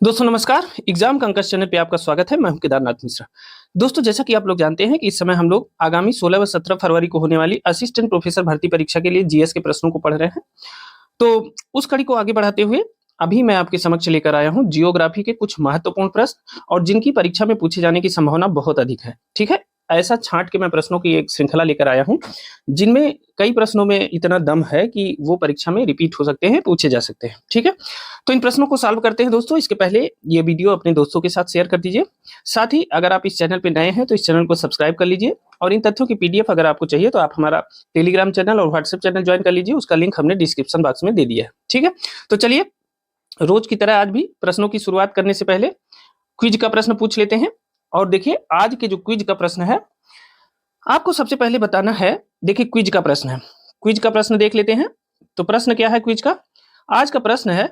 दोस्तों नमस्कार। Exam कंकस channel पे आपका स्वागत है। मैं हूं केदारनाथ मिश्रा। दोस्तों जैसा कि आप लोग जानते हैं कि इस समय हम लोग आगामी 16 व 17 फरवरी को होने वाली असिस्टेंट प्रोफेसर भर्ती परीक्षा के लिए जीएस के प्रश्नों को पढ़ रहे हैं। तो उस कड़ी को आगे बढ़ाते हुए अभी मैं आपके समक्ष लेकर आया हूं जियोग्राफी के कुछ महत्वपूर्ण प्रश्न और जिनकी परीक्षा में पूछे जाने की संभावना बहुत अधिक है। ठीक है, ऐसा छांट के मैं प्रश्नों की एक श्रृंखला लेकर आया हूं जिनमें कई प्रश्नों में इतना दम है कि वो परीक्षा में रिपीट हो सकते हैं, पूछे जा सकते हैं। ठीक है, तो इन प्रश्नों को सॉल्व करते हैं दोस्तों। इसके पहले ये वीडियो अपने दोस्तों के साथ शेयर कर दीजिए। साथ ही अगर आप इस चैनल पे नए हैं तो इस चैनल को सब्सक्राइब कर लीजिए और इन तथ्यों की पीडीएफ अगर आपको चाहिए तो आप हमारा टेलीग्राम चैनल और व्हाट्सएप चैनल ज्वाइन कर लीजिए। उसका लिंक हमने डिस्क्रिप्शन बॉक्स में दे दिया है। ठीक है, तो चलिए रोज की तरह आज भी प्रश्नों की शुरुआत करने से पहले क्विज का प्रश्न पूछ लेते हैं। और देखिए आज के जो क्विज का प्रश्न है आपको सबसे पहले बताना है। देखिए क्विज का प्रश्न है, क्विज का प्रश्न देख लेते हैं। तो प्रश्न क्या है क्विज का? आज का प्रश्न है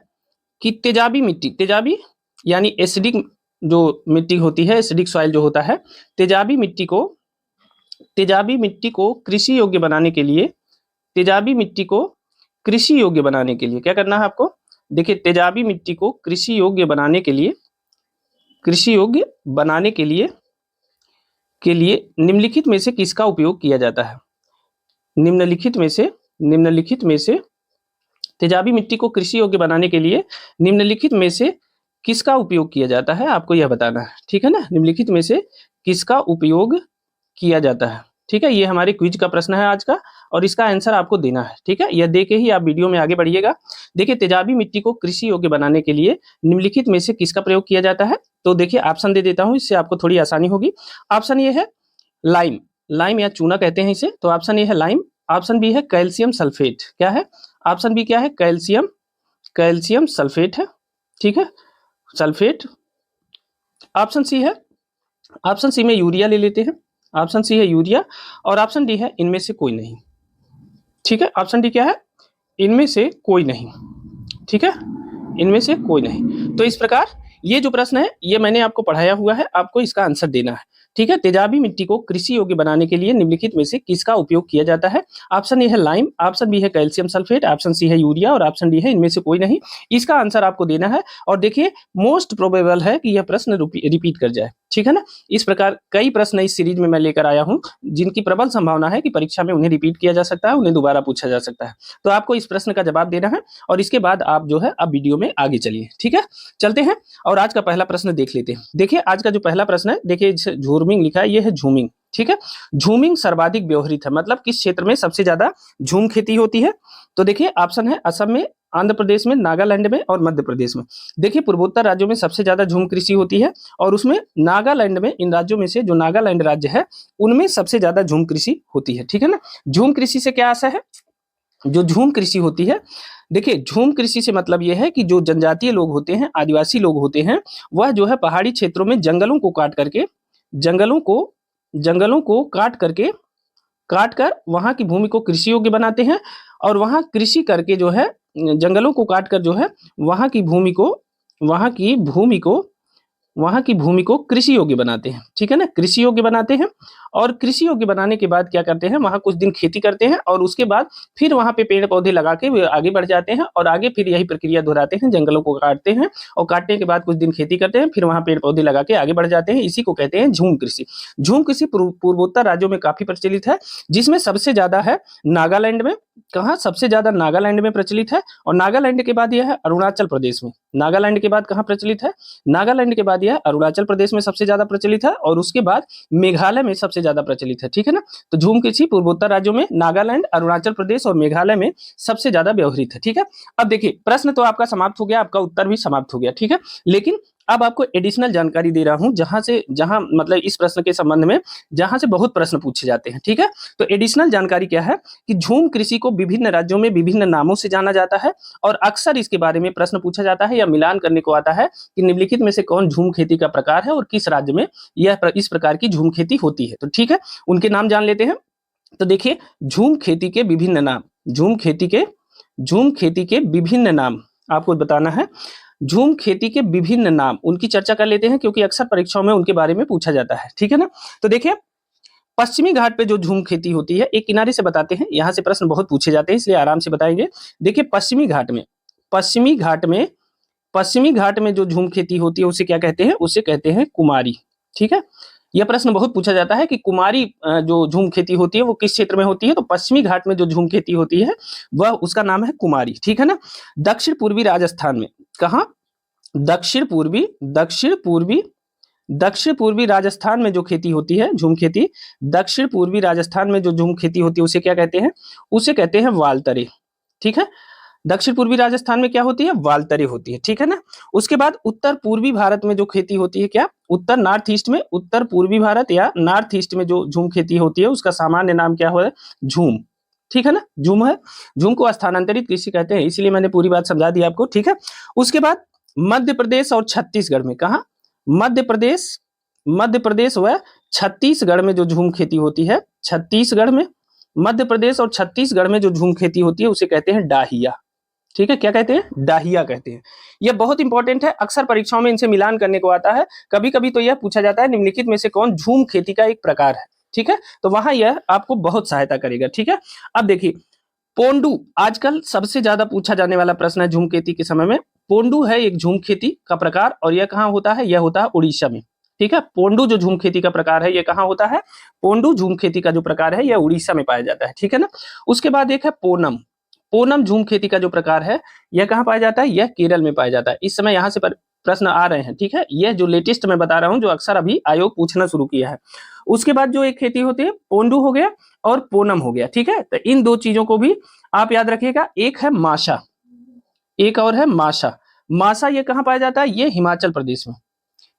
कि तेजाबी मिट्टी, तेजाबी यानी एसिडिक जो मिट्टी होती है, एसिडिक सॉइल जो होता है, तेजाबी मिट्टी को कृषि योग्य बनाने के लिए, तेजाबी मिट्टी को कृषि योग्य बनाने के लिए क्या करना है आपको? देखिए तेजाबी मिट्टी को कृषि योग्य बनाने के लिए, कृषि योग्य बनाने के लिए निम्नलिखित में से किसका उपयोग किया जाता है? निम्नलिखित में से तेजाबी मिट्टी को कृषि योग्य बनाने के लिए निम्नलिखित में से किसका उपयोग किया जाता है, आपको यह बताना है। ठीक है ना, निम्नलिखित में से किसका उपयोग किया जाता है। ठीक है, ये हमारे क्विज का प्रश्न है आज का और इसका आंसर आपको देना है। ठीक है, यह दे के ही आप वीडियो में आगे बढ़िएगा। देखिए तेजाबी मिट्टी को कृषि योग्य बनाने के लिए निम्नलिखित में से किसका प्रयोग किया जाता है? तो देखिए ऑप्शन दे देता हूं, इससे आपको थोड़ी आसानी होगी। ऑप्शन ये है लाइम, लाइम या चूना कहते हैं इसे। तो ऑप्शन ए है लाइम, ऑप्शन बी है कैल्शियम सल्फेट। क्या है? ऑप्शन बी क्या है? कैल्शियम सल्फेट है। ठीक है, सल्फेट। ऑप्शन सी है, ऑप्शन सी में यूरिया ले लेते हैं। ऑप्शन सी है यूरिया और ऑप्शन डी है इनमें से कोई नहीं। ठीक है, ऑप्शन डी क्या है? इनमें से कोई नहीं। ठीक है, इनमें से कोई नहीं। तो इस प्रकार ये जो प्रश्न है ये मैंने आपको पढ़ाया हुआ है, आपको इसका आंसर देना है। ठीक है, तेजाबी मिट्टी को कृषि योग्य बनाने के लिए निम्नलिखित में से किसका उपयोग किया जाता है? ऑप्शन ए है लाइम, ऑप्शन बी है कैल्शियम सल्फेट, ऑप्शन सी है यूरिया और ऑप्शन डी है इनमें से कोई नहीं। इसका आंसर आपको देना है और देखिए मोस्ट प्रोबेबल है कि यह प्रश्न रिपीट कर जाए। ठीक है ना, इस प्रकार कई प्रश्न इस सीरीज में मैं लेकर आया हूं जिनकी प्रबल संभावना है कि परीक्षा में उन्हें रिपीट किया जा सकता है, उन्हें दोबारा पूछा जा सकता है। तो आपको इस प्रश्न का जवाब देना है और इसके बाद आप जो है अब वीडियो में आगे चलिए। ठीक है, चलते हैं और आज का पहला प्रश्न देख लेते हैं। देखिए आज का जो पहला प्रश्न है, देखिए झूमिंग लिखा है, ये है झूमिंग। ठीक है, झूमिंग सर्वाधिक व्यवहृत है, मतलब किस क्षेत्र में सबसे ज्यादा झूम खेती होती है? तो देखिए ऑप्शन है असम में, आंध्र प्रदेश में, नागालैंड में और मध्य प्रदेश में। देखिए पूर्वोत्तर राज्यों में सबसे ज्यादा झूम कृषि होती है और उसमें नागालैंड में, इन राज्यों में से जो नागालैंड राज्य है उनमें सबसे ज्यादा झूम कृषि होती है। ठीक है ना, झूम कृषि से क्या आशा है? जो झूम कृषि होती है, देखिए झूम कृषि से मतलब यह है कि जो जनजातीय लोग होते हैं, आदिवासी लोग होते हैं, वह जो है पहाड़ी क्षेत्रों में जंगलों को काट करके, जंगलों को काट कर वहां की भूमि को कृषि योग्य बनाते हैं और वहां कृषि करके जो है, जंगलों को काट कर जो है वहां की भूमि को वहां की भूमि को वहां की भूमि को कृषि योग्य बनाते हैं। ठीक है ना, कृषि योग्य बनाते हैं और कृषि योग्य बनाने के बाद क्या करते हैं, वहां कुछ दिन खेती करते हैं और उसके बाद फिर वहां पे पेड़ पौधे लगा के वे आगे बढ़ जाते हैं और आगे फिर यही प्रक्रिया दोहराते हैं, जंगलों को काटते हैं और काटने के बाद कुछ दिन खेती करते हैं, फिर वहां पेड़ पौधे लगा के आगे बढ़ जाते हैं। इसी को कहते हैं झूम कृषि। झूम कृषि पूर्वोत्तर राज्यों में काफी प्रचलित है, जिसमें सबसे ज्यादा है नागालैंड में। कहाँ सबसे ज्यादा? नागालैंड में प्रचलित है और नागालैंड के बाद यह है अरुणाचल प्रदेश में। नागालैंड के बाद कहाँ प्रचलित है? नागालैंड के बाद यह अरुणाचल प्रदेश में सबसे ज्यादा प्रचलित है और उसके बाद मेघालय में सबसे ज्यादा प्रचलित है। ठीक है ना, तो झूम कृषि पूर्वोत्तर राज्यों में नागालैंड, अरुणाचल प्रदेश और मेघालय में सबसे ज्यादा व्यवहृत है। ठीक है, अब देखिए प्रश्न तो आपका समाप्त हो गया, आपका उत्तर भी समाप्त हो गया। ठीक है, लेकिन अब आपको एडिशनल जानकारी दे रहा हूं जहां मतलब इस प्रश्न के संबंध में जहां से बहुत प्रश्न पूछे जाते हैं। ठीक है, तो एडिशनल जानकारी क्या है कि झूम कृषि को विभिन्न राज्यों में विभिन्न नामों से जाना जाता है और अक्सर इसके बारे में प्रश्न पूछा जाता है या मिलान करने को आता है कि निम्नलिखित में से कौन झूम खेती का प्रकार है और किस राज्य में यह इस प्रकार की झूम खेती होती है। तो ठीक है, उनके नाम जान लेते हैं। तो देखिए झूम खेती के विभिन्न नाम, झूम खेती के विभिन्न नाम आपको बताना है। झूम खेती के विभिन्न नाम, उनकी चर्चा कर लेते हैं क्योंकि अक्सर परीक्षाओं में उनके बारे में पूछा जाता है। ठीक है ना, तो देखिए पश्चिमी घाट पे जो झूम खेती होती है, एक किनारे से बताते हैं, यहां से प्रश्न बहुत पूछे जाते हैं इसलिए आराम से बताएंगे। देखिए पश्चिमी घाट में पश्चिमी घाट में जो झूम खेती होती है उसे क्या कहते हैं? उसे कहते हैं कुमारी। ठीक है, यह प्रश्न बहुत पूछा जाता है कि कुमारी जो झूम खेती होती है वो किस क्षेत्र में होती है? तो पश्चिमी घाट में जो झूम खेती होती है वह उसका नाम है कुमारी। ठीक है ना। दक्षिण पूर्वी राजस्थान में, कहाँ? दक्षिण पूर्वी राजस्थान में जो खेती होती है झूम खेती, दक्षिण पूर्वी राजस्थान में जो झूम खेती होती है उसे क्या कहते हैं? उसे कहते हैं वालतरे। ठीक है, दक्षिण पूर्वी राजस्थान में क्या होती है? वालतरे होती है। ठीक है ना। उसके बाद उत्तर पूर्वी भारत में जो खेती होती है, क्या? नॉर्थ ईस्ट में, उत्तर पूर्वी भारत या नॉर्थ ईस्ट में जो झूम खेती होती है उसका सामान्य नाम क्या है? झूम। ठीक है ना, झूम है। झूम को स्थानांतरित कृषि कहते हैं, इसलिए मैंने पूरी बात समझा दी आपको। ठीक है, उसके बाद मध्य प्रदेश और छत्तीसगढ़ में, कहा? मध्य प्रदेश व छत्तीसगढ़ में जो झूम खेती होती है, छत्तीसगढ़ में, मध्य प्रदेश और छत्तीसगढ़ में जो झूम खेती होती है उसे कहते हैं डाहिया। ठीक है, क्या कहते हैं? डाहिया कहते हैं। यह बहुत इंपॉर्टेंट है, अक्सर परीक्षाओं में इनसे मिलान करने को आता है। कभी कभी तो यह पूछा जाता है निम्नलिखित में से कौन झूम खेती का एक प्रकार है। ठीक है, तो वहां यह आपको बहुत सहायता करेगा। ठीक है, अब देखिए पोंडू आजकल सबसे ज्यादा पूछा जाने वाला प्रश्न है झूम खेती के समय में। पोंडू है एक झूम खेती का प्रकार और यह कहाँ होता है? यह होता है उड़ीसा में। ठीक है, पोंडू जो झूम खेती का प्रकार है यह कहाँ होता है? पोंडू झूम खेती का जो प्रकार है यह उड़ीसा में पाया जाता है। ठीक है ना। उसके बाद एक है पोनम। पोनम झूम खेती का जो प्रकार है यह कहाँ पाया जाता है? यह केरल में पाया जाता है। इस समय यहाँ से प्रश्न आ रहे हैं। ठीक है, यह जो लेटेस्ट मैं बता रहा हूँ जो अक्सर अभी आयोग पूछना शुरू किया है। उसके बाद जो एक खेती होती है पोंडू हो गया और पोनम हो गया। ठीक है, तो इन दो चीजों को भी आप याद रखिएगा। एक है माशा, एक और है माशा। माशा ये कहाँ पाया जाता है? ये हिमाचल प्रदेश में।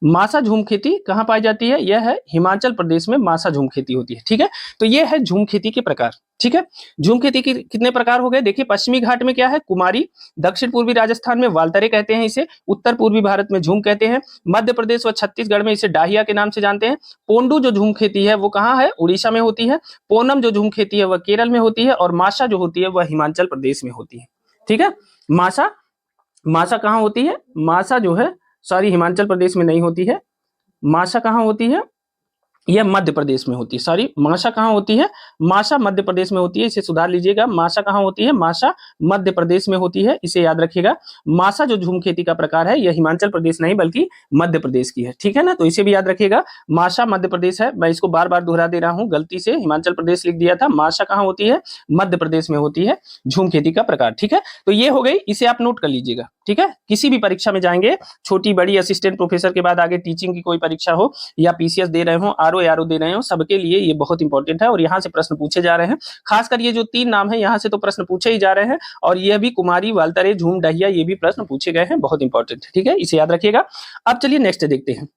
मासा झूम खेती कहाँ पाई जाती है? यह है हिमाचल प्रदेश में मासा झूम खेती होती है। ठीक है, तो यह है झूम खेती के प्रकार। ठीक है, झूम खेती के कितने प्रकार हो गए? देखिए पश्चिमी घाट में क्या है? कुमारी। दक्षिण पूर्वी राजस्थान में वालतरे कहते हैं इसे। उत्तर पूर्वी भारत में झूम कहते हैं। मध्य प्रदेश व छत्तीसगढ़ में इसे डाहिया के नाम से जानते हैं। पोंडू जो झूम खेती है वो कहाँ है? उड़ीसा में होती है। पोनम जो झूम खेती है वह केरल में होती है और माशा जो होती है वह हिमाचल प्रदेश में होती है। ठीक है, माशा, माशा कहाँ होती है? माशा जो है सॉरी हिमाचल प्रदेश में नहीं होती है। माशा कहाँ होती है? यह मध्य प्रदेश में होती है। सॉरी, माशा कहाँ होती है? माशा मध्य प्रदेश में होती है, इसे सुधार लीजिएगा। माशा कहाँ होती है? माशा मध्य प्रदेश में होती है, इसे याद रखिएगा। माशा जो झूम खेती का प्रकार है यह हिमाचल प्रदेश नहीं बल्कि मध्य प्रदेश की है। ठीक है ना, तो इसे भी याद रखिएगा। माशा मध्य प्रदेश है, मैं इसको बार बार दोहरा दे रहा हूँ, गलती से हिमाचल प्रदेश लिख दिया था। माशा कहाँ होती है? मध्य प्रदेश में होती है झूम खेती का प्रकार। ठीक है, तो ये हो गई, इसे आप नोट कर लीजिएगा। ठीक है, किसी भी परीक्षा में जाएंगे, छोटी बड़ी, असिस्टेंट प्रोफेसर के बाद आगे टीचिंग की कोई परीक्षा हो या पीसीएस दे रहे हो, आरओ दे रहे हो, सबके लिए ये बहुत इंपॉर्टेंट है और यहाँ से प्रश्न पूछे जा रहे हैं। खासकर ये जो 3 नाम है यहाँ से तो प्रश्न पूछे ही जा रहे हैं और ये भी कुमारी, वालतरे, झूम, डहिया ये भी प्रश्न पूछे गए हैं, बहुत इंपॉर्टेंट है। ठीक है, इसे याद रखिएगा। अब चलिए नेक्स्ट देखते हैं।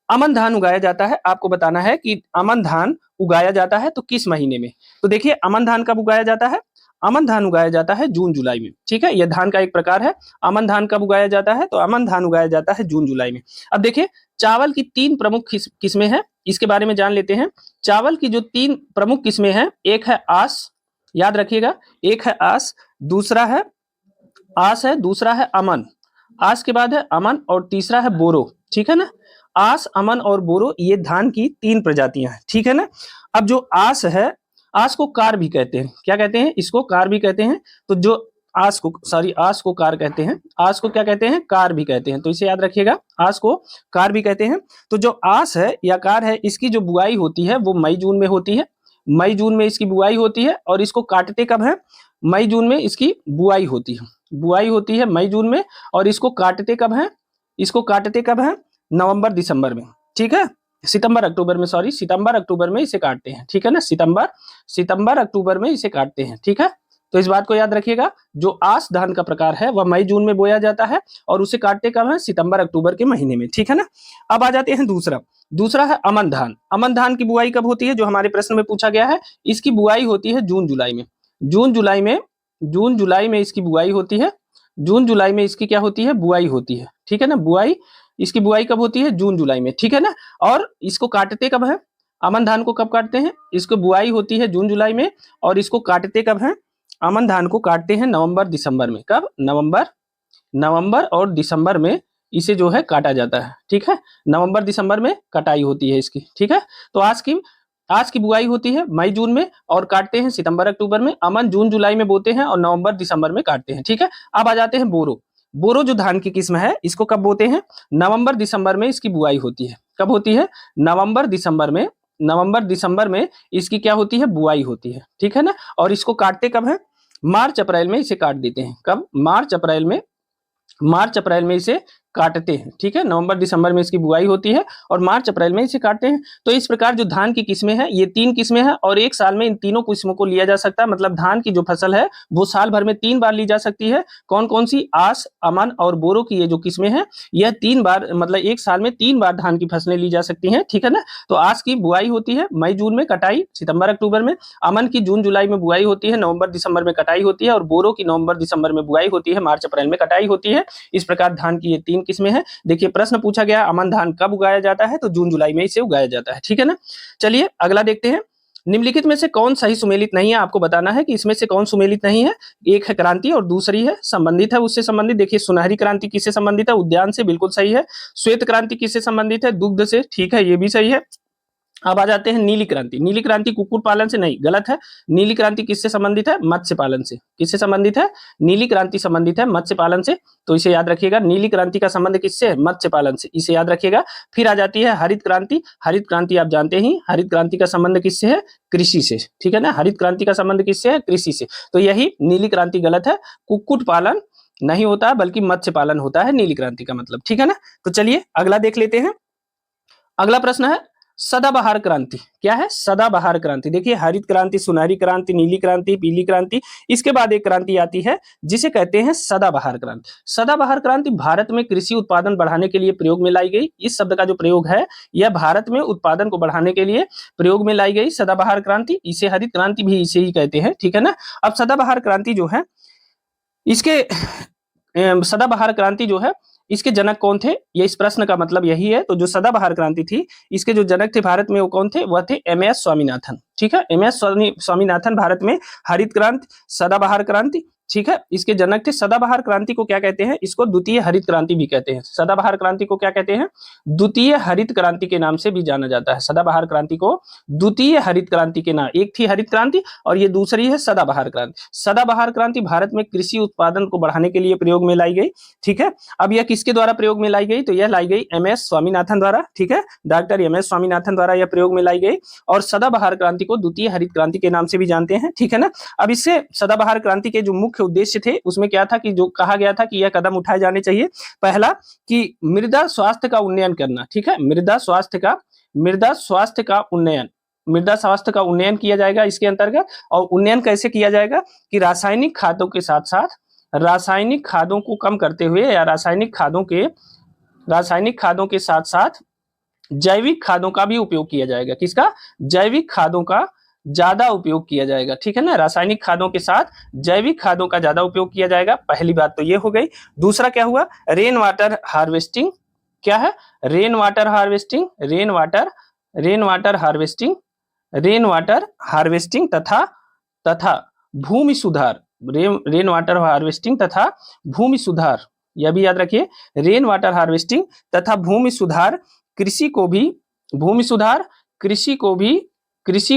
अमन धान उगाया जाता है, आपको बताना है कि अमन धान उगाया जाता है तो किस महीने में? तो देखिए अमन धान कब उगाया जाता है? अमन धान उगाया जाता है जून जुलाई में। ठीक है, यह धान का एक प्रकार है। अमन धान कब उगाया जाता है? तो अमन धान उगाया जाता है जून जुलाई में। अब देखिए चावल की 3 प्रमुख किस्में हैं, इसके बारे में जान लेते हैं। चावल की जो 3 प्रमुख किस्में हैं, एक है आस, याद रखिएगा, एक है आस, दूसरा है आस है, दूसरा है अमन। आस के बाद है अमन और तीसरा है बोरो। ठीक है ना, आस, अमन और बोरो ये धान की 3 प्रजातियां हैं। ठीक है ना। अब जो आस है, आस को कार भी कहते हैं। क्या कहते हैं? इसको कार भी कहते हैं। तो जो आस को, सॉरी, आस को कार कहते हैं। आस को क्या कहते हैं? कार भी कहते हैं। तो इसे याद रखिएगा, आस को कार भी कहते हैं। तो जो आस है या कार है, इसकी जो बुआई होती है वो मई जून में होती है। मई जून में इसकी बुआई होती है और इसको काटते कब है? मई जून में इसकी बुआई होती है। बुआई होती है मई जून में और इसको काटते कब है? इसको काटते कब है? नवंबर दिसंबर में। ठीक है, सितंबर अक्टूबर में, सॉरी सितंबर अक्टूबर में इसे काटते हैं। ठीक है ना, सितंबर अक्टूबर में इसे काटते हैं। ठीक है, तो इस बात को याद रखिएगा। जो आस धान का प्रकार है वह मई जून में बोया जाता है और उसे काटते कब है? सितंबर अक्टूबर के महीने में। ठीक है ना। अब आ जाते हैं दूसरा है अमन धान। अमन धान की बुआई कब होती है? जो हमारे प्रश्न में पूछा गया है, इसकी बुआई होती है जून जुलाई में। जून जुलाई में इसकी बुआई होती है। जून जुलाई में इसकी क्या होती है? बुआई होती है। ठीक है ना, बुआई, इसकी बुआई कब होती है? जून जुलाई में। ठीक है ना, और इसको काटते कब है? अमन धान को कब काटते हैं? इसको बुआई होती है जून जुलाई में और इसको काटते कब है? अमन धान को काटते हैं नवंबर दिसंबर में। कब? नवंबर और दिसंबर में इसे जो है काटा जाता है। ठीक है, नवंबर दिसंबर में कटाई होती है इसकी। ठीक है, तो आज की बुआई होती है मई जून में और काटते हैं सितंबर अक्टूबर में। अमन जून जुलाई में बोते हैं और नवंबर दिसंबर में काटते हैं। ठीक है, अब आ जाते हैं बोरो। बोरो जो धान की किस्म है इसको कब बोते हैं? नवंबर दिसंबर में इसकी बुआई होती है। कब होती है? नवंबर दिसंबर में इसकी क्या होती है? बुआई होती है, ठीक है ना। और इसको काटते कब है? मार्च अप्रैल में इसे काट देते हैं। कब? मार्च अप्रैल में इसे काटते हैं, ठीक है। नवंबर दिसंबर में इसकी बुआई होती है और मार्च अप्रैल में इसे काटते हैं। तो इस प्रकार जो धान की किस्में हैं ये 3 किस्में हैं और एक साल में इन तीनों किस्मों को लिया जा सकता है। मतलब धान की जो फसल है वो साल भर में 3 बार ली जा सकती है। कौन कौन सी? आस, अमन और बोरो की ये जो किस्में हैं यह 3 बार, मतलब एक साल में 3 बार धान की फसलें ली जा सकती हैं, ठीक है ना। तो आस की बुआई होती है मई जून में, कटाई सितंबर अक्टूबर में। अमन की जून जुलाई में बुआई होती है, नवंबर दिसंबर में कटाई होती है। और बोरो की नवंबर दिसंबर में बुआई होती है, मार्च अप्रैल में कटाई होती है। इस प्रकार धान की ये 3 किस्में हैं। देखिए प्रश्न पूछा गया अमन धान कब उगाया जाता है? तो जून जुलाई में इसे उगाया जाता है, ठीक है ना। चलिए अगला देखते हैं। निम्नलिखित में से कौन सही सुमेलित नहीं है? आपको बताना है कि इसमें से कौन सुमेलित नहीं है। एक है क्रांति और दूसरी है संबंधित है उससे संबंधित। देखिए सुनहरी क्रांति किससे संबंधित है? उद्यान से, बिल्कुल सही है। श्वेत क्रांति किससे संबंधित है? दुग्ध से, ठीक है, ये भी सही है। अब आ जाते हैं नीली क्रांति। नीली क्रांति कुक्कुट पालन से, नहीं, गलत है। नीली क्रांति किससे संबंधित है? मत्स्य पालन से। किससे संबंधित है? नीली क्रांति संबंधित है मत्स्य पालन से, तो इसे याद रखिएगा। नीली क्रांति का संबंध किससे है? मत्स्य पालन से, इसे याद रखिएगा। फिर आ जाती है हरित क्रांति। हरित क्रांति आप जानते ही, हरित क्रांति का संबंध किससे है? कृषि से, ठीक है ना। हरित क्रांति का संबंध किससे है? कृषि से। तो यही नीली क्रांति गलत है। कुक्कुट पालन नहीं होता बल्कि मत्स्य पालन होता है नीली क्रांति का मतलब, ठीक है ना। तो चलिए अगला देख लेते हैं। अगला प्रश्न है सदाबहार क्रांति। क्या है? सदाबहार क्रांति। देखिए हरित क्रांति, सुनहरी क्रांति, नीली क्रांति, पीली क्रांति, इसके बाद एक क्रांति आती है जिसे कहते हैं सदाबहार क्रांति। सदाबहार क्रांति भारत में कृषि उत्पादन बढ़ाने के लिए प्रयोग में लाई गई। इस शब्द का जो प्रयोग है यह भारत में उत्पादन को बढ़ाने के लिए प्रयोग में लाई गई सदाबहार क्रांति। इसे हरित क्रांति भी इसे ही कहते हैं, ठीक है ना। अब सदाबहार क्रांति जो है इसके सदाबहार क्रांति जो है इसके जनक कौन थे? ये इस प्रश्न का मतलब यही है। तो जो सदाबहार क्रांति थी इसके जो जनक थे भारत में वो कौन थे? वह थे एम.एस. स्वामीनाथन, ठीक है। एम.एस. स्वामीनाथन भारत में हरित क्रांति, सदाबहार क्रांति, ठीक है, इसके जनक थे। सदाबहार क्रांति को क्या कहते हैं? इसको द्वितीय हरित क्रांति भी कहते हैं। सदाबहार क्रांति को क्या कहते हैं? द्वितीय हरित क्रांति के नाम से भी जाना जाता है। सदाबहार क्रांति को द्वितीय हरित क्रांति के नाम, एक थी हरित क्रांति और ये दूसरी है सदाबहार क्रांति। सदाबहार क्रांति भारत में कृषि उत्पादन को बढ़ाने के लिए प्रयोग में लाई गई, ठीक है। अब यह किसके द्वारा प्रयोग में लाई गई? तो यह लाई गई एम.एस. स्वामीनाथन द्वारा, ठीक है, डॉक्टर एम.एस. स्वामीनाथन द्वारा यह प्रयोग में लाई गई। और सदाबहार क्रांति को द्वितीय हरित क्रांति के नाम से भी जानते हैं, ठीक है ना। अब इससे सदाबहार क्रांति के जो मुख्य उद्देश्य थे उसमें क्या था कि जो कहा गया था कि यह कदम उठाए जाने चाहिए। पहला कि मृदा स्वास्थ्य का उन्नयन करना, ठीक है, मृदा स्वास्थ्य का उन्नयन किया जाएगा इसके अंतर्गत। और उन्नयन कैसे किया जाएगा? कि रासायनिक खादों के साथ साथ, रासायनिक खादों को कम करते हुए या रासायनिक खादों के साथ साथ जैविक खादों का भी उपयोग किया जाएगा। किसका? जैविक खादों का ज्यादा उपयोग किया जाएगा, ठीक है ना। रासायनिक खादों के साथ जैविक खादों का ज्यादा उपयोग किया जाएगा। पहली बात तो ये हो गई। दूसरा क्या हुआ? Rain water harvesting. क्या है? रेन वाटर हार्वेस्टिंग तथा भूमि सुधार। रेन वाटर हार्वेस्टिंग तथा भूमि सुधार, यह भी याद रखिए। रेन वाटर हार्वेस्टिंग तथा भूमि सुधार कृषि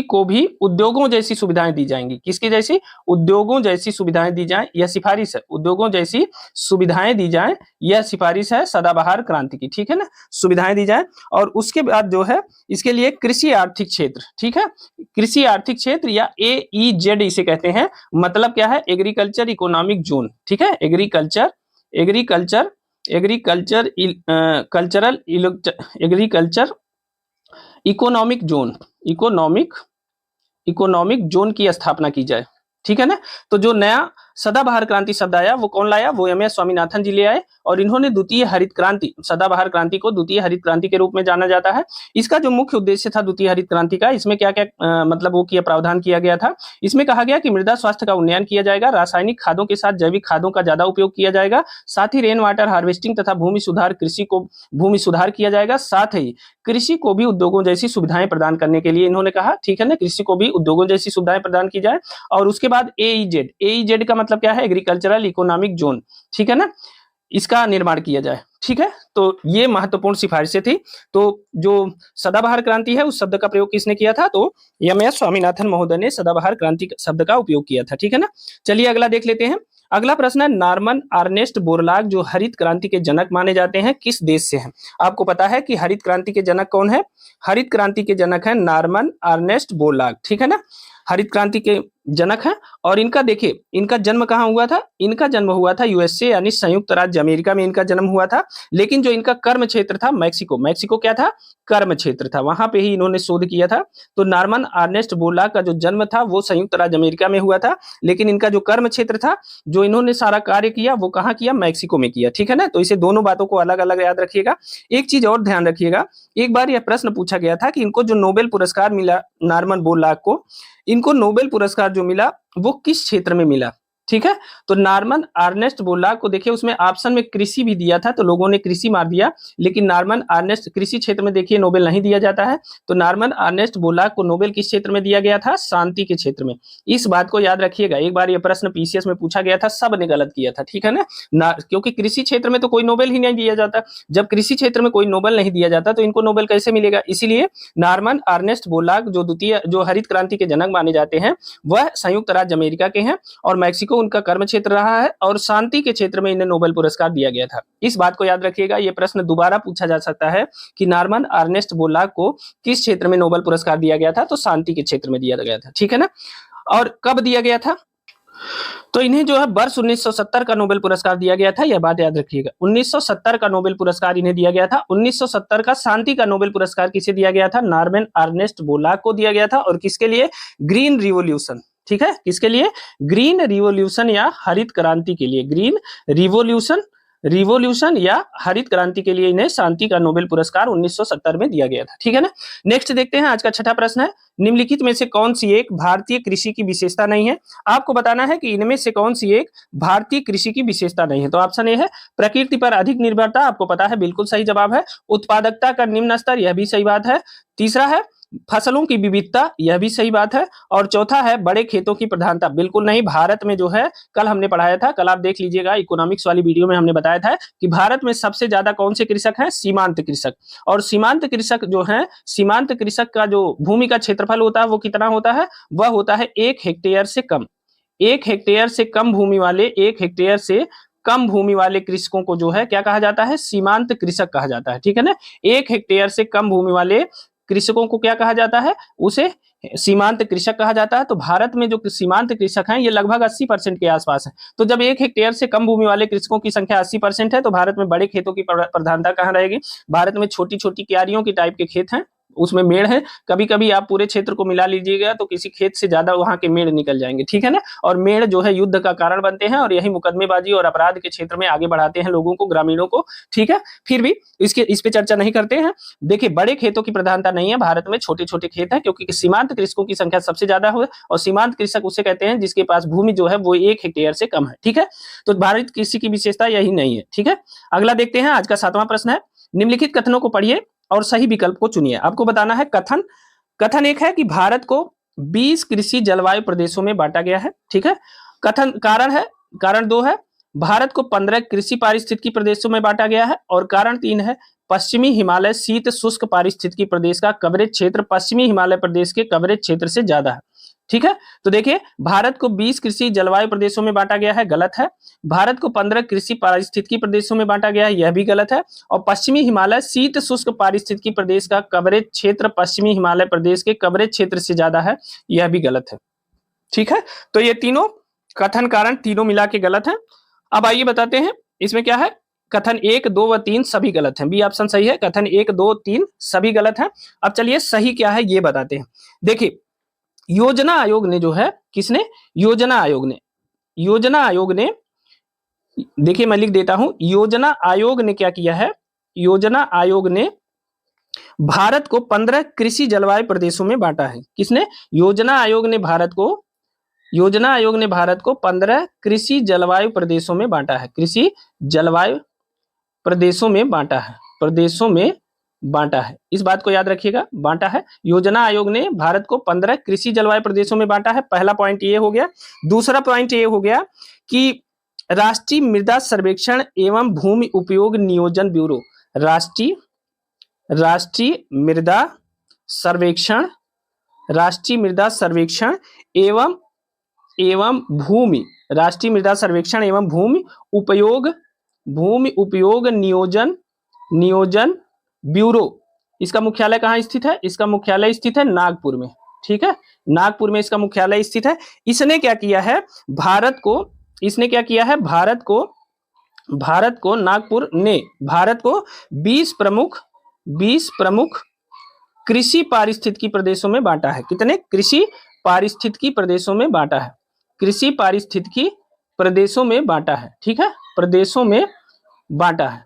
को भी उद्योगों जैसी सुविधाएं दी जाएंगी। किसकी जैसी? उद्योगों जैसी सुविधाएं दी जाएं, यह सिफारिश है। उद्योगों जैसी सुविधाएं दी जाएं, यह सिफारिश है सदाबहार क्रांति की, ठीक है ना। सुविधाएं दी जाएं। और उसके बाद जो है इसके लिए कृषि आर्थिक क्षेत्र, ठीक है, कृषि आर्थिक क्षेत्र या AEZ इसे कहते हैं। मतलब क्या है? एग्रीकल्चर इकोनॉमिक जोन, ठीक है, एग्रीकल्चर इकोनॉमिक जोन की स्थापना की जाए, ठीक है ना। तो जो नया सदाबहार क्रांति शब्द आया वो कौन लाया? वो एम.एस. स्वामीनाथन जी ले आए और इन्होंने द्वितीय हरित क्रांति, सदाबहार क्रांति को द्वितीय हरित क्रांति के रूप में जाना जाता है। इसका जो मुख्य उद्देश्य था द्वितीय हरित क्रांति का, इसमें क्या क्या मतलब वो किया प्रावधान किया गया था। इसमें कहा गया कि मृदा स्वास्थ्य का उन्नयन किया जाएगा, रासायनिक खादों के साथ जैविक खादों का ज्यादा उपयोग किया जाएगा, साथ ही रेन वाटर हार्वेस्टिंग तथा भूमि सुधार किया जाएगा, साथ ही कृषि को भी उद्योगों जैसी सुविधाएं प्रदान करने के लिए इन्होंने कहा, ठीक है ना, कृषि को भी उद्योगों जैसी सुविधाएं प्रदान की जाए। और उसके बाद AEZ का मतलब क्या है? एग्रीकल्चरल इकोनॉमिक जोन, ठीक है ना, इसका निर्माण किया जाए, ठीक है। तो ये महत्वपूर्ण सिफारिशें थी। तो जो सदाबहार क्रांति है उस शब्द का प्रयोग किसने किया था? तो एम.एस. स्वामीनाथन महोदय ने सदाबहार क्रांति शब्द का उपयोग किया था, ठीक है ना। चलिए अगला देख लेते हैं। अगला प्रश्न है, नॉर्मन अर्नेस्ट बोरलॉग जो हरित क्रांति के जनक माने जाते हैं किस देश से हैं? आपको पता है कि हरित क्रांति के जनक कौन है? हरित क्रांति के जनक है नॉर्मन अर्नेस्ट बोरलॉग, ठीक है ना। हरित क्रांति के जनक हैं और इनका देखिए, इनका जन्म कहाँ हुआ था? इनका जन्म हुआ था यूएसए यानी संयुक्त राज्य अमेरिका में इनका जन्म हुआ था। लेकिन जो इनका कर्म क्षेत्र था मैक्सिको, मैक्सिको क्या था? कर्म क्षेत्र था, वहां पे ही इन्होंने शोध किया था। तो नॉर्मन अर्नेस्ट बोरलॉग का जो जन्म था वो संयुक्त राज्य अमेरिका में हुआ था, लेकिन इनका जो कर्म क्षेत्र था, जो इन्होंने सारा कार्य किया वो कहाँ किया? मैक्सिको में किया, ठीक है ना। तो इसे दोनों बातों को अलग अलग याद रखिएगा। एक चीज और ध्यान रखिएगा, एक बार यह प्रश्न पूछा गया था कि इनको जो नोबेल पुरस्कार मिला, नॉर्मन बोरलॉग को, इनको नोबेल पुरस्कार जो मिला वो किस क्षेत्र में मिला, ठीक है। तो नॉर्मन अर्नेस्ट बोरलॉग को देखिए, उसमें ऑप्शन में कृषि भी दिया था तो लोगों ने कृषि मार दिया, लेकिन नॉर्मन अर्नेस्ट कृषि क्षेत्र में देखिए नोबेल नहीं दिया जाता है। तो नॉर्मन अर्नेस्ट बोरलॉग को नोबेल किस क्षेत्र में दिया गया था? शांति के क्षेत्र में। इस बात को याद रखिएगा, एक बार यह प्रश्न पीसीएस में पूछा गया था, सब ने गलत किया था, ठीक है ना। क्योंकि कृषि क्षेत्र में तो कोई नोबेल ही नहीं दिया जाता, जब कृषि क्षेत्र में कोई नोबेल नहीं दिया जाता तो इनको नोबेल कैसे मिलेगा? इसीलिए नॉर्मन अर्नेस्ट बोरलॉग जो द्वितीय, जो हरित क्रांति के जनक माने जाते हैं, वह संयुक्त राज्य अमेरिका के हैं और मैक्सिको उनका कर्म क्षेत्र रहा है और शांति के क्षेत्र में इन्हें नोबेल पुरस्कार दिया गया था। इस बात को याद रखिएगा, यह प्रश्न दोबारा पूछा जा सकता है कि नॉर्मन अर्नेस्ट बोरलॉग को किस क्षेत्र में नोबेल पुरस्कार दिया गया था? तो शांति के क्षेत्र में दिया गया था, ठीक है ना। और कब दिया गया था? तो इन्हें जो है वर्ष 1970 का नोबेल पुरस्कार दिया गया था, यह बात याद रखिएगा। 1970 का नोबेल पुरस्कार इन्हें दिया गया था। 1970 का शांति का नोबेल पुरस्कार किसे दिया गया था? नॉर्मन अर्नेस्ट बोरलॉग को दिया गया था। और किसके लिए? ग्रीन रिवॉल्यूशन, ठीक है। किसके लिए? ग्रीन रिवॉल्यूशन या हरित क्रांति के लिए। ग्रीन रिवॉल्यूशन या हरित क्रांति के लिए इन्हें शांति का नोबेल पुरस्कार 1970 में दिया गया था, ठीक है ना। नेक्स्ट देखते हैं, आज का छठा प्रश्न है, निम्नलिखित में से कौन सी एक भारतीय कृषि की विशेषता नहीं है? आपको बताना है कि इनमें से कौन सी एक भारतीय कृषि की विशेषता नहीं है। तो ऑप्शन ए है प्रकृति पर अधिक निर्भरता, आपको पता है, बिल्कुल सही जवाब है। उत्पादकता का निम्न स्तर, यह भी सही बात है। तीसरा है फसलों की विविधता, यह भी सही बात है। और चौथा है बड़े खेतों की प्रधानता, बिल्कुल नहीं। भारत में जो है, कल हमने पढ़ाया था, कल आप देख लीजिएगा, इकोनॉमिक्स वाली वीडियो में हमने बताया था कि भारत में सबसे ज्यादा कौन से कृषक हैं? सीमांत कृषक। और सीमांत कृषक जो है, सीमांत कृषक का जो भूमि का क्षेत्रफल होता है वो कितना होता है? वह होता है 1 हेक्टेयर से कम। 1 हेक्टेयर से कम भूमि वाले, 1 हेक्टेयर से कम भूमि वाले कृषकों को जो है क्या कहा जाता है? सीमांत कृषक कहा जाता है, ठीक है ना। 1 हेक्टेयर से कम भूमि वाले कृषकों को क्या कहा जाता है? उसे सीमांत कृषक कहा जाता है। तो भारत में जो सीमांत कृषक हैं ये लगभग 80% के आसपास है। तो जब 1 हेक्टेयर से कम भूमि वाले कृषकों की संख्या 80% है तो भारत में बड़े खेतों की प्रधानता कहाँ रहेगी? भारत में छोटी छोटी क्यारियों की टाइप के खेत हैं, उसमें मेड़ है। कभी कभी आप पूरे क्षेत्र को मिला लीजिएगा तो किसी खेत से ज्यादा वहां के मेड़ निकल जाएंगे, ठीक है ना। और मेड़ जो है युद्ध का कारण बनते हैं और यही मुकदमेबाजी और अपराध के क्षेत्र में आगे बढ़ाते हैं लोगों को, ग्रामीणों को, ठीक है। फिर भी इस पे चर्चा नहीं करते हैं। देखिए, बड़े खेतों की प्रधानता नहीं है भारत में, छोटे छोटे खेत हैं, क्योंकि सीमांत कृषकों की संख्या सबसे ज्यादा है। और सीमांत कृषक उसे कहते हैं जिसके पास भूमि जो है वो 1 हेक्टेयर से कम है, ठीक है। तो भारत कृषि की विशेषता यही नहीं है, ठीक है। अगला देखते हैं, आज का 7वां प्रश्न है, निम्नलिखित कथनों को पढ़िए और सही विकल्प को चुनिए। आपको बताना है कथन एक है कि भारत को 20 कृषि जलवायु प्रदेशों में बांटा गया है, ठीक है। कारण 2 है भारत को 15 कृषि पारिस्थितिकी प्रदेशों में बांटा गया है। और कारण 3 है पश्चिमी हिमालय शीत शुष्क पारिस्थितिकी प्रदेश का कवरेज क्षेत्र पश्चिमी हिमालय प्रदेश के कवरेज क्षेत्र से ज्यादा है, ठीक है। तो देखिए, भारत को 20 कृषि जलवायु प्रदेशों में बांटा गया है, गलत है। भारत को 15 कृषि पारिस्थितिकी प्रदेशों में बांटा गया है, यह भी गलत है। और पश्चिमी हिमालय शीत शुष्क पारिस्थितिकी प्रदेश का कवरेज क्षेत्र पश्चिमी हिमालय प्रदेश के कवरेज क्षेत्र से ज्यादा है, यह भी गलत है, ठीक है। तो ये तीनों कथन कारण तीनों मिला के गलत है। अब आइए बताते हैं इसमें क्या है। कथन 1, 2 व 3 सभी गलत हैं, बी ऑप्शन सही है। कथन 1, 2, 3 सभी गलत हैं। अब चलिए सही क्या है ये बताते हैं। देखिए, योजना आयोग ने जो है, किसने? योजना आयोग ने देखिए, मैं लिख देता हूं, योजना आयोग ने क्या किया है? योजना आयोग ने भारत को 15 कृषि जलवायु प्रदेशों में बांटा है। किसने? योजना आयोग ने भारत को 15 कृषि जलवायु प्रदेशों में बांटा है। कृषि जलवायु प्रदेशों में बांटा है। इस बात को याद रखिएगा, बांटा है। योजना आयोग ने भारत को 15 कृषि जलवायु प्रदेशों में बांटा है। पहला पॉइंट ये हो गया। दूसरा पॉइंट ये हो गया कि राष्ट्रीय मृदा सर्वेक्षण एवं भूमि उपयोग नियोजन ब्यूरो, राष्ट्रीय मृदा सर्वेक्षण एवं राष्ट्रीय मृदा सर्वेक्षण एवं भूमि उपयोग नियोजन ब्यूरो, इसका मुख्यालय कहाँ स्थित है? इसका मुख्यालय स्थित है नागपुर में। ठीक है, नागपुर में इसका मुख्यालय स्थित है। इसने क्या किया है? भारत को नागपुर ने भारत को 20 प्रमुख कृषि पारिस्थितिकी प्रदेशों में बांटा है। कितने? कृषि पारिस्थितिकी प्रदेशों में बांटा है। कृषि पारिस्थितिकी प्रदेशों में बांटा है। ठीक है, प्रदेशों में बांटा है।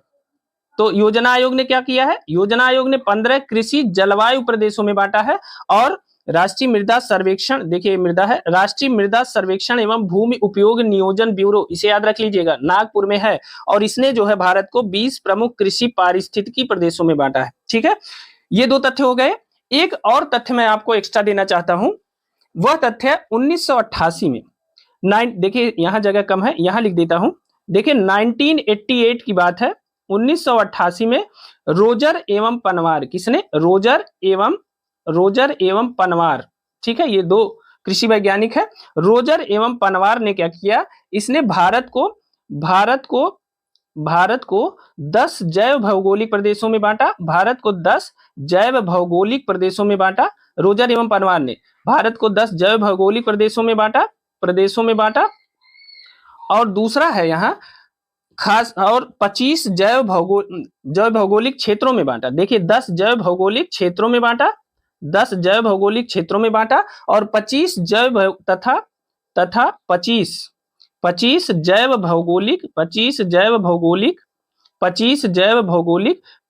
तो योजना आयोग ने क्या किया है? योजना आयोग ने 15 कृषि जलवायु प्रदेशों में बांटा है। और राष्ट्रीय मृदा सर्वेक्षण, देखिए मृदा है, राष्ट्रीय मृदा सर्वेक्षण एवं भूमि उपयोग नियोजन ब्यूरो, इसे याद रख लीजिएगा, नागपुर में है। और इसने जो है भारत को 20 प्रमुख कृषि पारिस्थितिकी प्रदेशों में बांटा है। ठीक है, ये 2 तथ्य हो गए। एक और तथ्य मैं आपको एक्स्ट्रा देना चाहता हूं, वह तथ्य 1988 में, देखिए यहां जगह कम है, यहां लिख देता हूं। देखिए 1988 की बात है। 1988 में रोजर एवं पनवार, किसने? रोजर एवं पनवार। ठीक है, ये 2 कृषि वैज्ञानिक है। रोजर एवं पनवार ने क्या किया? इसने भारत को 10 जैव भौगोलिक प्रदेशों में बांटा। भारत को 10 जैव भौगोलिक प्रदेशों में बांटा। रोजर एवं पनवार ने भारत को 10 जैव भौगोलिक प्रदेशों में बांटा। और दूसरा है यहाँ खास, और 25 जैव भौगोलिक क्षेत्रों में बांटा। देखिए 10 जैव भौगोलिक क्षेत्रों में बांटा, 10 जैव भौगोलिक क्षेत्रों में बांटा, और 25 जैव भौगोलिक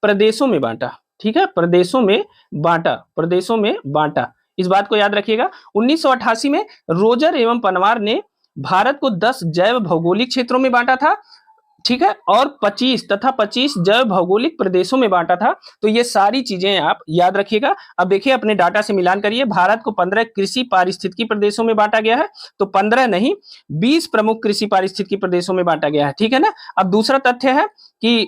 प्रदेशों में बांटा। ठीक है, प्रदेशों में बांटा। इस बात को याद रखिएगा। 1988 में रोजर एवं पनवार ने भारत को 10 जैव भौगोलिक क्षेत्रों में बांटा था। ठीक है, और 25 जैव भौगोलिक प्रदेशों में बांटा था। तो ये सारी चीजें आप याद रखिएगा। अब देखिए अपने डाटा से मिलान करिए। भारत को 15 कृषि पारिस्थितिकी प्रदेशों में बांटा गया है, तो 15 नहीं 20 प्रमुख कृषि पारिस्थितिकी प्रदेशों में बांटा गया है। ठीक है ना। अब दूसरा तथ्य है कि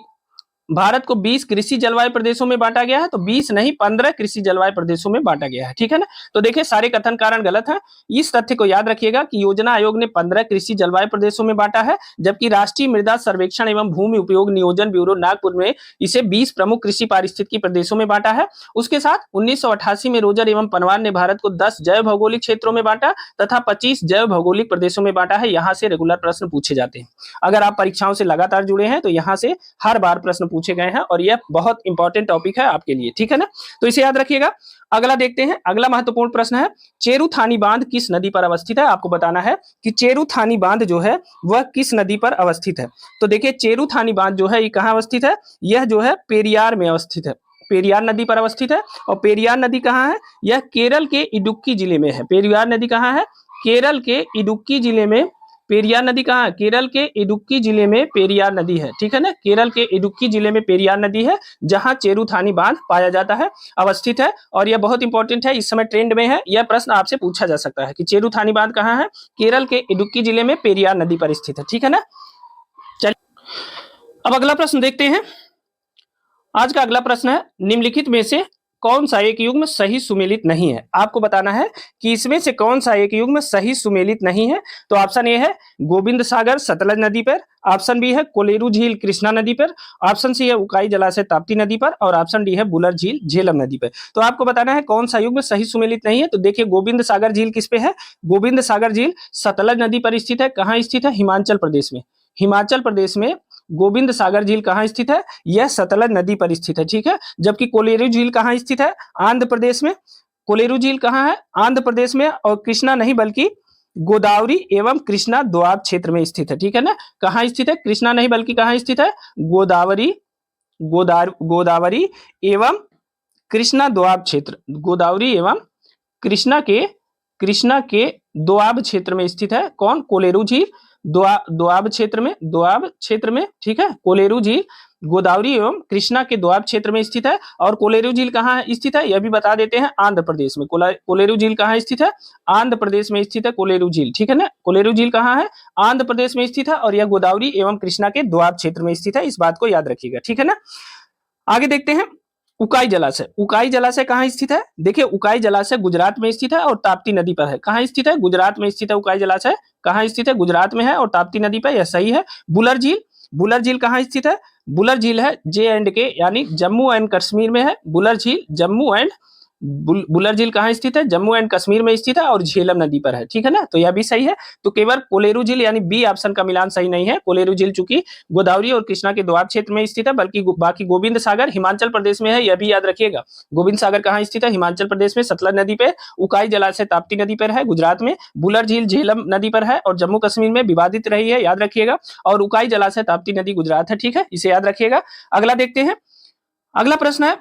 भारत को 20 कृषि जलवायु प्रदेशों में बांटा गया है, तो 20 नहीं 15 कृषि जलवायु प्रदेशों में बांटा गया है। ठीक है ना। तो देखिए सारे कथन कारण गलत है। इस तथ्य को याद रखिएगा कि योजना आयोग ने 15 कृषि जलवायु प्रदेशों में बांटा है, जबकि राष्ट्रीय मृदा सर्वेक्षण एवं भूमि उपयोग नियोजन ब्यूरो नागपुर में इसे 20 प्रमुख कृषि पारिस्थितिकी प्रदेशों में बांटा है। उसके साथ 1988 में रोजर एवं पनवार ने भारत को 10 जैव भौगोलिक क्षेत्रों में बांटा तथा 25 जैव भौगोलिक प्रदेशों में बांटा है। यहाँ से रेगुलर प्रश्न पूछे जाते हैं। अगर आप परीक्षाओं से लगातार जुड़े हैं तो यहाँ से हर बार प्रश्न पूछे गए हैं और यह बहुत इंपॉर्टेंट टॉपिक है आपके लिए। ठीक है ना। तो इसे याद रखिएगा। अगला देखते हैं। अगला महत्वपूर्ण प्रश्न है, चेरुथानी बांध किस नदी पर अवस्थित है? आपको बताना है कि चेरुथानी बांध जो है वह किस नदी पर अवस्थित है। तो देखिए चेरुथानी बांध जो है ये कहां अवस्थित है? यह जो है पेरियार में अवस्थित है, पेरियार नदी पर अवस्थित है। और पेरियार नदी कहां है? यह केरल के इडुक्की जिले में है। पेरियार नदी कहां है? केरल के इडुक्की जिले में। पेरियार नदी कहाँ है? केरल के इडुक्की जिले में पेरियार नदी है। ठीक है ना। केरल के इडुक्की जिले में पेरियार नदी है, जहां चेरुथानी बांध पाया जाता है, अवस्थित है। और यह बहुत इंपॉर्टेंट है, इस समय ट्रेंड में है। यह प्रश्न आपसे पूछा जा सकता है कि चेरुथानी बांध कहाँ है? केरल के इडुक्की जिले में पेरियार नदी पर स्थित है। ठीक है ना। चलिए अब अगला प्रश्न देखते हैं। आज का अगला प्रश्न है, निम्नलिखित में से कौन सा एक युग्म सही सुमेलित नहीं है? आपको बताना है कि इसमें से कौन सा एक युग्म सही सुमेलित नहीं है। तो ऑप्शन ए है गोविंद सागर सतलज नदी पर, ऑप्शन बी है कोलेरू झील कृष्णा नदी पर, ऑप्शन सी है उकाई जलाशय ताप्ती नदी पर, और ऑप्शन डी है बुलर झील झेलम नदी पर। तो आपको बताना है कौन सा युग्म सही सुमेलित नहीं है। तो देखिए गोविंद सागर झील किस पे है? गोविंद सागर झील सतलज नदी पर स्थित है। कहाँ स्थित है? हिमाचल प्रदेश में। हिमाचल प्रदेश में गोविंद सागर झील कहाँ स्थित है? यह सतलज नदी पर स्थित है। ठीक है। जबकि कोलेरू झील कहाँ स्थित है? आंध्र प्रदेश में। कोलेरू झील कहाँ है? आंध्र प्रदेश में। और कृष्णा नहीं बल्कि गोदावरी एवं कृष्णा दोआब क्षेत्र में स्थित है। ठीक है ना। कहाँ स्थित है? कृष्णा नहीं बल्कि कहाँ स्थित है? गोदावरी एवं कृष्णा दोआब क्षेत्र। गोदावरी एवं कृष्णा के दोआब क्षेत्र में स्थित है। कौन? कोलेरू झील दोआब क्षेत्र में। ठीक है। कोलेरू झील गोदावरी एवं कृष्णा के दोआब क्षेत्र में स्थित है। और कोलेरू झील कहाँ स्थित है यह भी बता देते हैं, आंध्र प्रदेश में। कोलेरू झील कहाँ स्थित है? आंध्र प्रदेश में स्थित है कोलेरू झील। ठीक है ना। कोलेरू झील कहाँ है? आंध्र प्रदेश में स्थित है। और यह गोदावरी एवं कृष्णा के दोआब क्षेत्र में स्थित है। इस बात को याद रखिएगा। ठीक है ना। आगे देखते हैं। उकाई जलाशय, उकाई जलाशय कहाँ स्थित है? देखिए उकाई जलाशय गुजरात में स्थित है और ताप्ती नदी पर है। कहाँ स्थित है? गुजरात में स्थित है उकाई जलाशय। कहाँ स्थित है? गुजरात में है और ताप्ती नदी पर, यह सही है। बुलर झील, बुलर झील कहाँ स्थित है? बुलर झील है J&K यानी जम्मू एंड कश्मीर में है। बुलर झील जम्मू एंड बुलर झील कहाँ स्थित है? जम्मू एंड कश्मीर में स्थित है और झेलम नदी पर है, ठीक है ना, तो यह भी सही है। तो केवल कोलेरू झील यानी बी ऑप्शन का मिलान सही नहीं है। कोलेरू झील चूंकि गोदावरी और कृष्णा के दोआब क्षेत्र में स्थित है, बल्कि बाकी गोविंद सागर हिमाचल प्रदेश में है, यह भी याद रखिएगा। गोविंद सागर कहाँ स्थित है? हिमाचल प्रदेश में, सतलज नदी पे। उकाई जलाशय ताप्ती नदी पर है गुजरात में। बुलर झील झेलम नदी पर है और जम्मू कश्मीर में विवादित रही है, याद रखिएगा। और उकाई जलाशय ताप्ती नदी गुजरात है, ठीक है, इसे याद रखिएगा। अगला देखते हैं। अगला प्रश्न है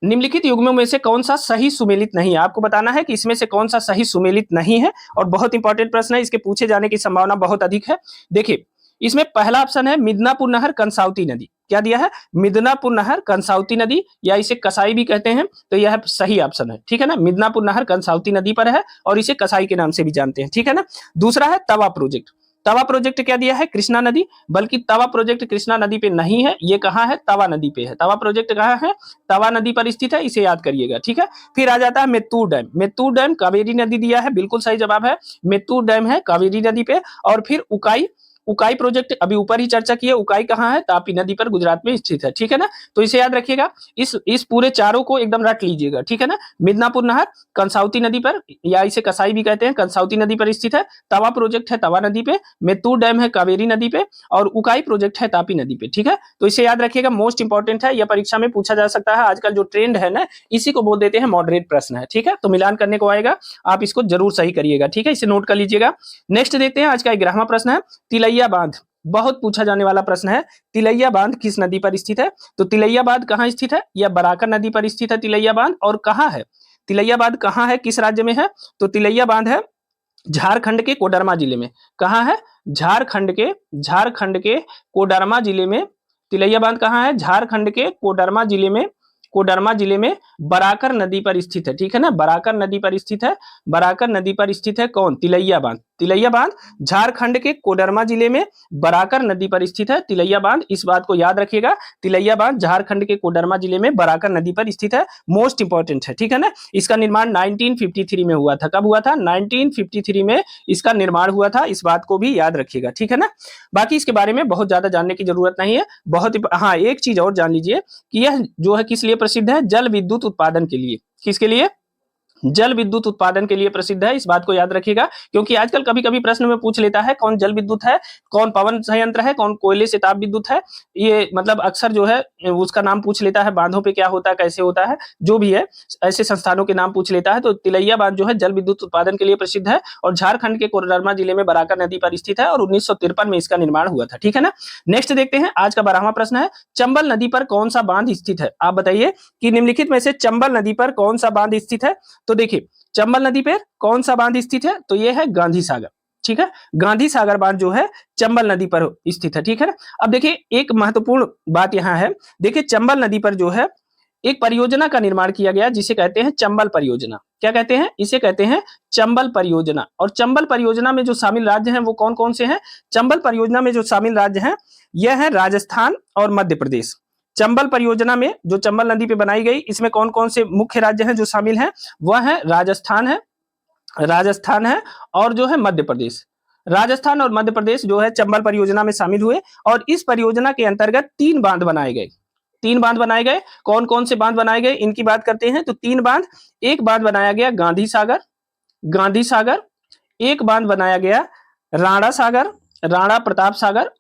निम्नलिखित युग्मों में से कौन सा सही सुमेलित नहीं है? आपको बताना है कि इसमें से कौन सा सही सुमेलित नहीं है, और बहुत इंपॉर्टेंट प्रश्न है, इसके पूछे जाने की संभावना बहुत अधिक है। देखिए इसमें पहला ऑप्शन है मिदनापुर नहर कंसावती नदी। क्या दिया है? मिदनापुर नहर कंसावती नदी, या इसे कसाई भी कहते हैं, तो यह सही ऑप्शन है, ठीक है ना। मिदनापुर नहर कंसावती नदी पर है और इसे कसाई के नाम से भी जानते हैं, ठीक है ना। दूसरा है तवा प्रोजेक्ट। तवा प्रोजेक्ट क्या दिया है? कृष्णा नदी, बल्कि तवा प्रोजेक्ट कृष्णा नदी पे नहीं है, ये कहाँ है? तवा नदी पे है। तवा प्रोजेक्ट कहाँ है? तवा नदी पर स्थित है, इसे याद करिएगा, ठीक है। फिर आ जाता है मेत्तूर डैम। मेत्तूर डैम कावेरी नदी दिया है, बिल्कुल सही जवाब है, मेत्तूर डैम है कावेरी नदी पे। और फिर उकाई, उकाई प्रोजेक्ट अभी ऊपर ही चर्चा की है, उकाई कहाँ है? तापी नदी पर गुजरात में स्थित है, ठीक है ना, तो इसे याद रखिएगा। इस पूरे चारों को एकदम रट लीजिएगा, ठीक है ना। मिदनापुर नहर कंसावती नदी पर, या इसे कसाई भी कहते हैं, कंसावती नदी पर स्थित है। तवा प्रोजेक्ट है तवा नदी पे, मेत्तूर डैम है कावेरी नदी पे, और उकाई प्रोजेक्ट है तापी नदी पे, ठीक है, तो इसे याद रखिएगा, मोस्ट इंपॉर्टेंट है, यह परीक्षा में पूछा जा सकता है। आजकल जो ट्रेंड है ना, इसी को बोल देते हैं मॉडरेट प्रश्न है, ठीक है, तो मिलान करने को आएगा, आप इसको जरूर सही करिएगा, ठीक है, इसे नोट कर लीजिएगा। नेक्स्ट देखते हैं, आज का 11वां प्रश्न है तिलैया बांध। बहुत पूछा जाने वाला प्रश्न है, तिलैया बांध किस नदी पर स्थित है? तो तिलैया बांध कहाँ स्थित है? यह बराकर नदी पर स्थित है तिलैया बांध। और कहाँ है तिलैया बांध? कहाँ है, किस राज्य में है? तो तिलैया बांध है झारखंड के कोडरमा जिले में। कहाँ है? झारखंड के कोडरमा जिले में तिलैया बांध कहाँ है? झारखंड के कोडरमा जिले में, कोडरमा जिले में बराकर नदी पर स्थित है, ठीक है ना, बराकर नदी पर स्थित है। बराकर नदी पर स्थित है कौन? तिलैया बांध। तिलैया बांध झारखंड के कोडरमा जिले में बराकर नदी पर स्थित है तिलैया बांध, इस बात को याद रखिएगा। तिलैया बांध झारखंड के कोडरमा जिले में बराकर नदी पर स्थित है, मोस्ट इंपॉर्टेंट है, ठीक है ना। इसका निर्माण 1953 में हुआ था। कब हुआ था? 1953 में इसका निर्माण हुआ था, इस बात को भी याद रखिएगा, ठीक है ना। बाकी इसके बारे में बहुत ज्यादा जानने की जरूरत नहीं है। बहुत हाँ, एक चीज और जान लीजिए कि यह जो है किस लिए प्रसिद्ध है? जल विद्युत उत्पादन के लिए। किसके लिए? जल विद्युत उत्पादन के लिए प्रसिद्ध है, इस बात को याद रखिएगा, क्योंकि आजकल कभी कभी प्रश्न में पूछ लेता है कौन जल विद्युत है, कौन पवन संयंत्र है, कौन कोयले से ताप विद्युत है, ये मतलब अक्सर जो है उसका नाम पूछ लेता है, बांधों पे क्या होता है, कैसे होता है, जो भी है ऐसे संस्थानों के नाम पूछ लेता है। तो तिलैया बांध जो है जल विद्युत उत्पादन के लिए प्रसिद्ध है और झारखंड के कोडरमा जिले में बराकर नदी पर स्थित है और 1953 में इसका निर्माण हुआ था, ठीक है ना। नेक्स्ट देखते हैं, आज का 12वां प्रश्न है चंबल नदी पर कौन सा बांध स्थित है? आप बताइए कि निम्नलिखित में से चंबल नदी पर कौन सा बांध स्थित है? तो देखिए चंबल नदी पर कौन सा बांध स्थित है? तो यह है गांधी सागर, ठीक है, गांधी सागर बांध जो है चंबल नदी पर स्थित है, ठीक है ना। अब देखिए एक महत्वपूर्ण बात यहां है, देखिए चंबल नदी पर जो है एक परियोजना का निर्माण किया गया जिसे कहते हैं चंबल परियोजना। क्या कहते हैं? इसे कहते हैं चंबल परियोजना। और चंबल परियोजना में जो शामिल राज्य हैं वो कौन कौन से हैं? चंबल परियोजना में जो शामिल राज्य हैं यह है राजस्थान और मध्य प्रदेश। चंबल परियोजना में जो चंबल नदी पे बनाई गई, इसमें कौन कौन से मुख्य राज्य हैं जो शामिल हैं? वह है राजस्थान है और जो है मध्य प्रदेश। राजस्थान और मध्य प्रदेश जो है चंबल परियोजना में शामिल हुए और इस परियोजना के अंतर्गत 3 बांध बनाए गए। 3 बांध बनाए गए। कौन कौन से बांध बनाए गए इनकी बात करते हैं। तो 3 बांध, एक बांध बनाया गया गांधी सागर, एक बांध बनाया गया राणा प्रताप सागर,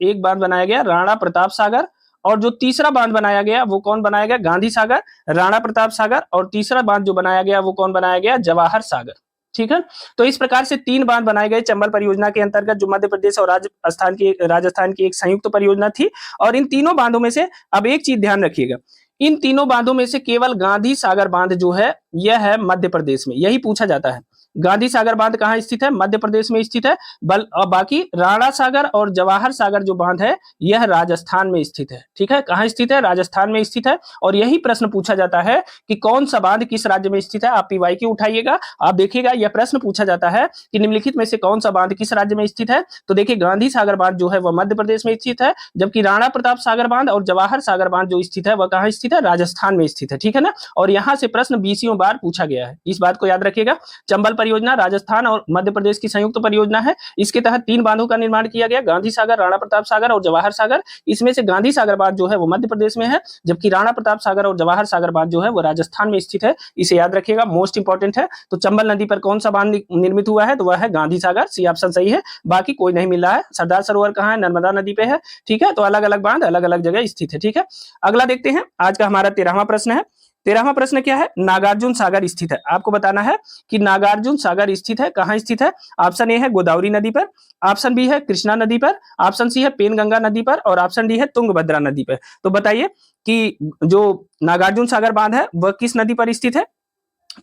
एक बांध बनाया गया राणा प्रताप सागर, और जो तीसरा बांध बनाया गया वो कौन बनाया गया? गांधी सागर, राणा प्रताप सागर, और तीसरा बांध जो बनाया गया वो कौन बनाया गया? जवाहर सागर, ठीक है। तो इस प्रकार से 3 बांध बनाए गए चंबल परियोजना के अंतर्गत, जो मध्य प्रदेश और राजस्थान की एक संयुक्त परियोजना थी। और इन तीनों बांधों में से अब एक चीज ध्यान रखिएगा, इन तीनों बांधों में से केवल गांधी सागर बांध जो है यह है मध्य प्रदेश में, यही पूछा जाता है। गांधी सागर बांध कहाँ स्थित है? मध्य प्रदेश में स्थित है। बाकी राणा सागर और जवाहर सागर जो बांध है यह राजस्थान में स्थित है। ठीक है, कहाँ स्थित है? राजस्थान में स्थित है। और यही प्रश्न पूछा जाता है कि कौन सा बांध किस राज्य में स्थित है। आप PYQ उठाइएगा, आप देखिएगा यह प्रश्न पूछा जाता है कि निम्नलिखित में से कौन सा बांध किस राज्य में स्थित है। तो देखिए गांधी सागर बांध जो है वह मध्य प्रदेश में स्थित है, जबकि राणा प्रताप सागर बांध और जवाहर सागर बांध जो स्थित है वह कहाँ स्थित है? राजस्थान में स्थित है। ठीक है ना, और यहाँ से प्रश्न 20 बार पूछा गया है, इस बात को याद रखिएगा। चंबल परियोजना राजस्थान और मध्य प्रदेश की संयुक्त परियोजना है। इसके तहत 3 बांधों का निर्माण किया गया, गांधी सागर, राणा प्रताप सागर और जवाहर सागर। इसमें से गांधी सागर बांध जो है वो मध्य प्रदेश में है, जबकि राणा प्रताप सागर और जवाहर सागर बांध जो है वो राजस्थान में स्थित है। इसे याद रखिएगा, मोस्ट इंपॉर्टेंट है। तो चंबल नदी पर कौन सा बांध निर्मित हुआ है? तो वह है गांधी सागर, सी ऑप्शन सही है। बाकी कोई नहीं मिल रहा है। सरदार सरोवर कहाँ है? नर्मदा नदी पे है। ठीक है, तो अलग अलग बांध अलग अलग जगह स्थित है। ठीक है, अगला देखते हैं। आज का हमारा 13वां प्रश्न है। 13वां प्रश्न क्या है? नागार्जुन सागर स्थित है। आपको बताना है कि नागार्जुन सागर स्थित है, कहां स्थित है? ऑप्शन ए है गोदावरी नदी पर, ऑप्शन बी है कृष्णा नदी पर, ऑप्शन सी है पेनगंगा नदी पर और ऑप्शन डी है तुंगभद्रा नदी पर। तो बताइए कि जो नागार्जुन सागर बांध है वह किस नदी पर स्थित है?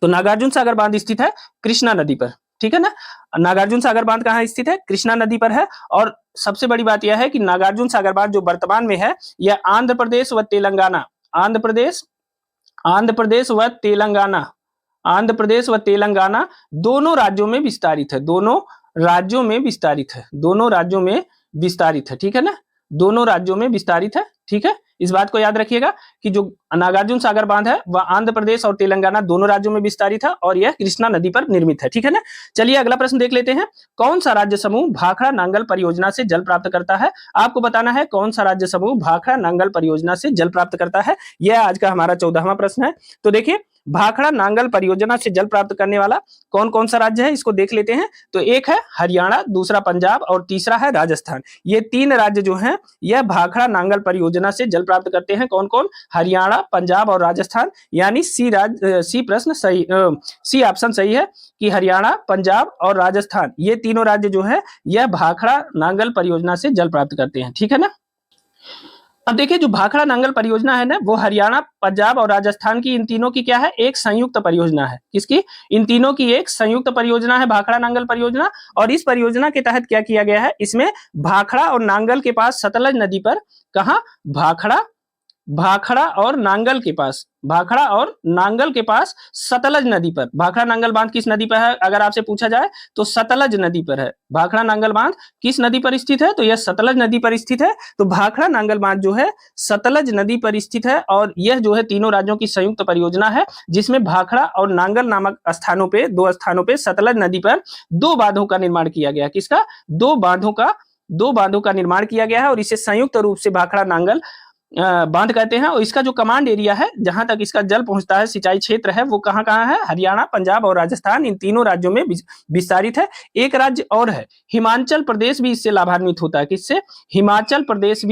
तो नागार्जुन सागर बांध स्थित है कृष्णा नदी पर। ठीक है ना, नागार्जुन सागर बांध कहाँ स्थित है? कृष्णा नदी पर है। और सबसे बड़ी बात यह है कि नागार्जुन सागर बांध जो वर्तमान में है यह आंध्र प्रदेश व तेलंगाना, आंध्र प्रदेश व तेलंगाना, आंध्र प्रदेश व तेलंगाना दोनों राज्यों में विस्तारित है, दोनों राज्यों में विस्तारित है, दोनों राज्यों में विस्तारित है। ठीक है ना, दोनों राज्यों में विस्तारित है। ठीक है, इस बात को याद रखिएगा कि जो नागार्जुन सागर बांध है वह आंध्र प्रदेश और तेलंगाना दोनों राज्यों में विस्तारित है और यह कृष्णा नदी पर निर्मित है। ठीक है ना, चलिए अगला प्रश्न देख लेते हैं। कौन सा राज्य समूह भाखड़ा नांगल परियोजना से जल प्राप्त करता है? आपको बताना है कौन सा राज्य समूह भाखड़ा नांगल परियोजना से जल प्राप्त करता है। यह आज का हमारा 14वां प्रश्न है। तो देखिए भाखड़ा नांगल परियोजना से जल प्राप्त करने वाला कौन कौन सा राज्य है, इसको देख लेते हैं। तो एक है हरियाणा, दूसरा पंजाब और तीसरा है राजस्थान। ये 3 राज्य जो हैं यह भाखड़ा नांगल परियोजना से जल प्राप्त करते हैं। कौन कौन? हरियाणा, पंजाब और राजस्थान। यानी सी प्रश्न सही, सी ऑप्शन सही है कि हरियाणा, पंजाब और राजस्थान ये तीनों राज्य जो है यह भाखड़ा नांगल परियोजना से जल प्राप्त करते हैं। ठीक है ना, अब देखिए जो भाखड़ा नांगल परियोजना है ना वो हरियाणा, पंजाब और राजस्थान की, इन तीनों की क्या है? एक संयुक्त परियोजना है। किसकी? इन तीनों की एक संयुक्त परियोजना है भाखड़ा नांगल परियोजना। और इस परियोजना के तहत क्या किया गया है? इसमें भाखड़ा और नांगल के पास सतलज नदी पर, कहां? भाखड़ा और नांगल के पास, भाखड़ा और नांगल के पास सतलज नदी पर। भाखड़ा नांगल बांध किस नदी पर है अगर आपसे पूछा जाए? तो सतलज नदी पर है। भाखड़ा नांगल बांध किस नदी पर स्थित है? तो यह सतलज नदी पर स्थित है। तो भाखड़ा नांगल बांध जो है सतलज नदी पर स्थित है और यह जो है तीनों राज्यों की संयुक्त परियोजना है, जिसमें भाखड़ा और नांगल नामक स्थानों पे, 2 स्थानों पे सतलज नदी पर 2 बांधों का निर्माण किया गया। किसका? 2 बांधों का निर्माण किया गया है और इसे संयुक्त रूप से भाखड़ा नांगल बांध कहते हैं। और इसका जो कमांड एरिया है, जहां तक इसका जल पहुंचता है, सिंचाई क्षेत्र है, वो कहां कहां है? हरियाणा, पंजाब और राजस्थान, इन तीनों राज्यों में विस्तारित है। एक राज्य और है हिमाचल प्रदेश, भी इससे लाभान्वित होता है। किससे? हिमाचल प्रदेश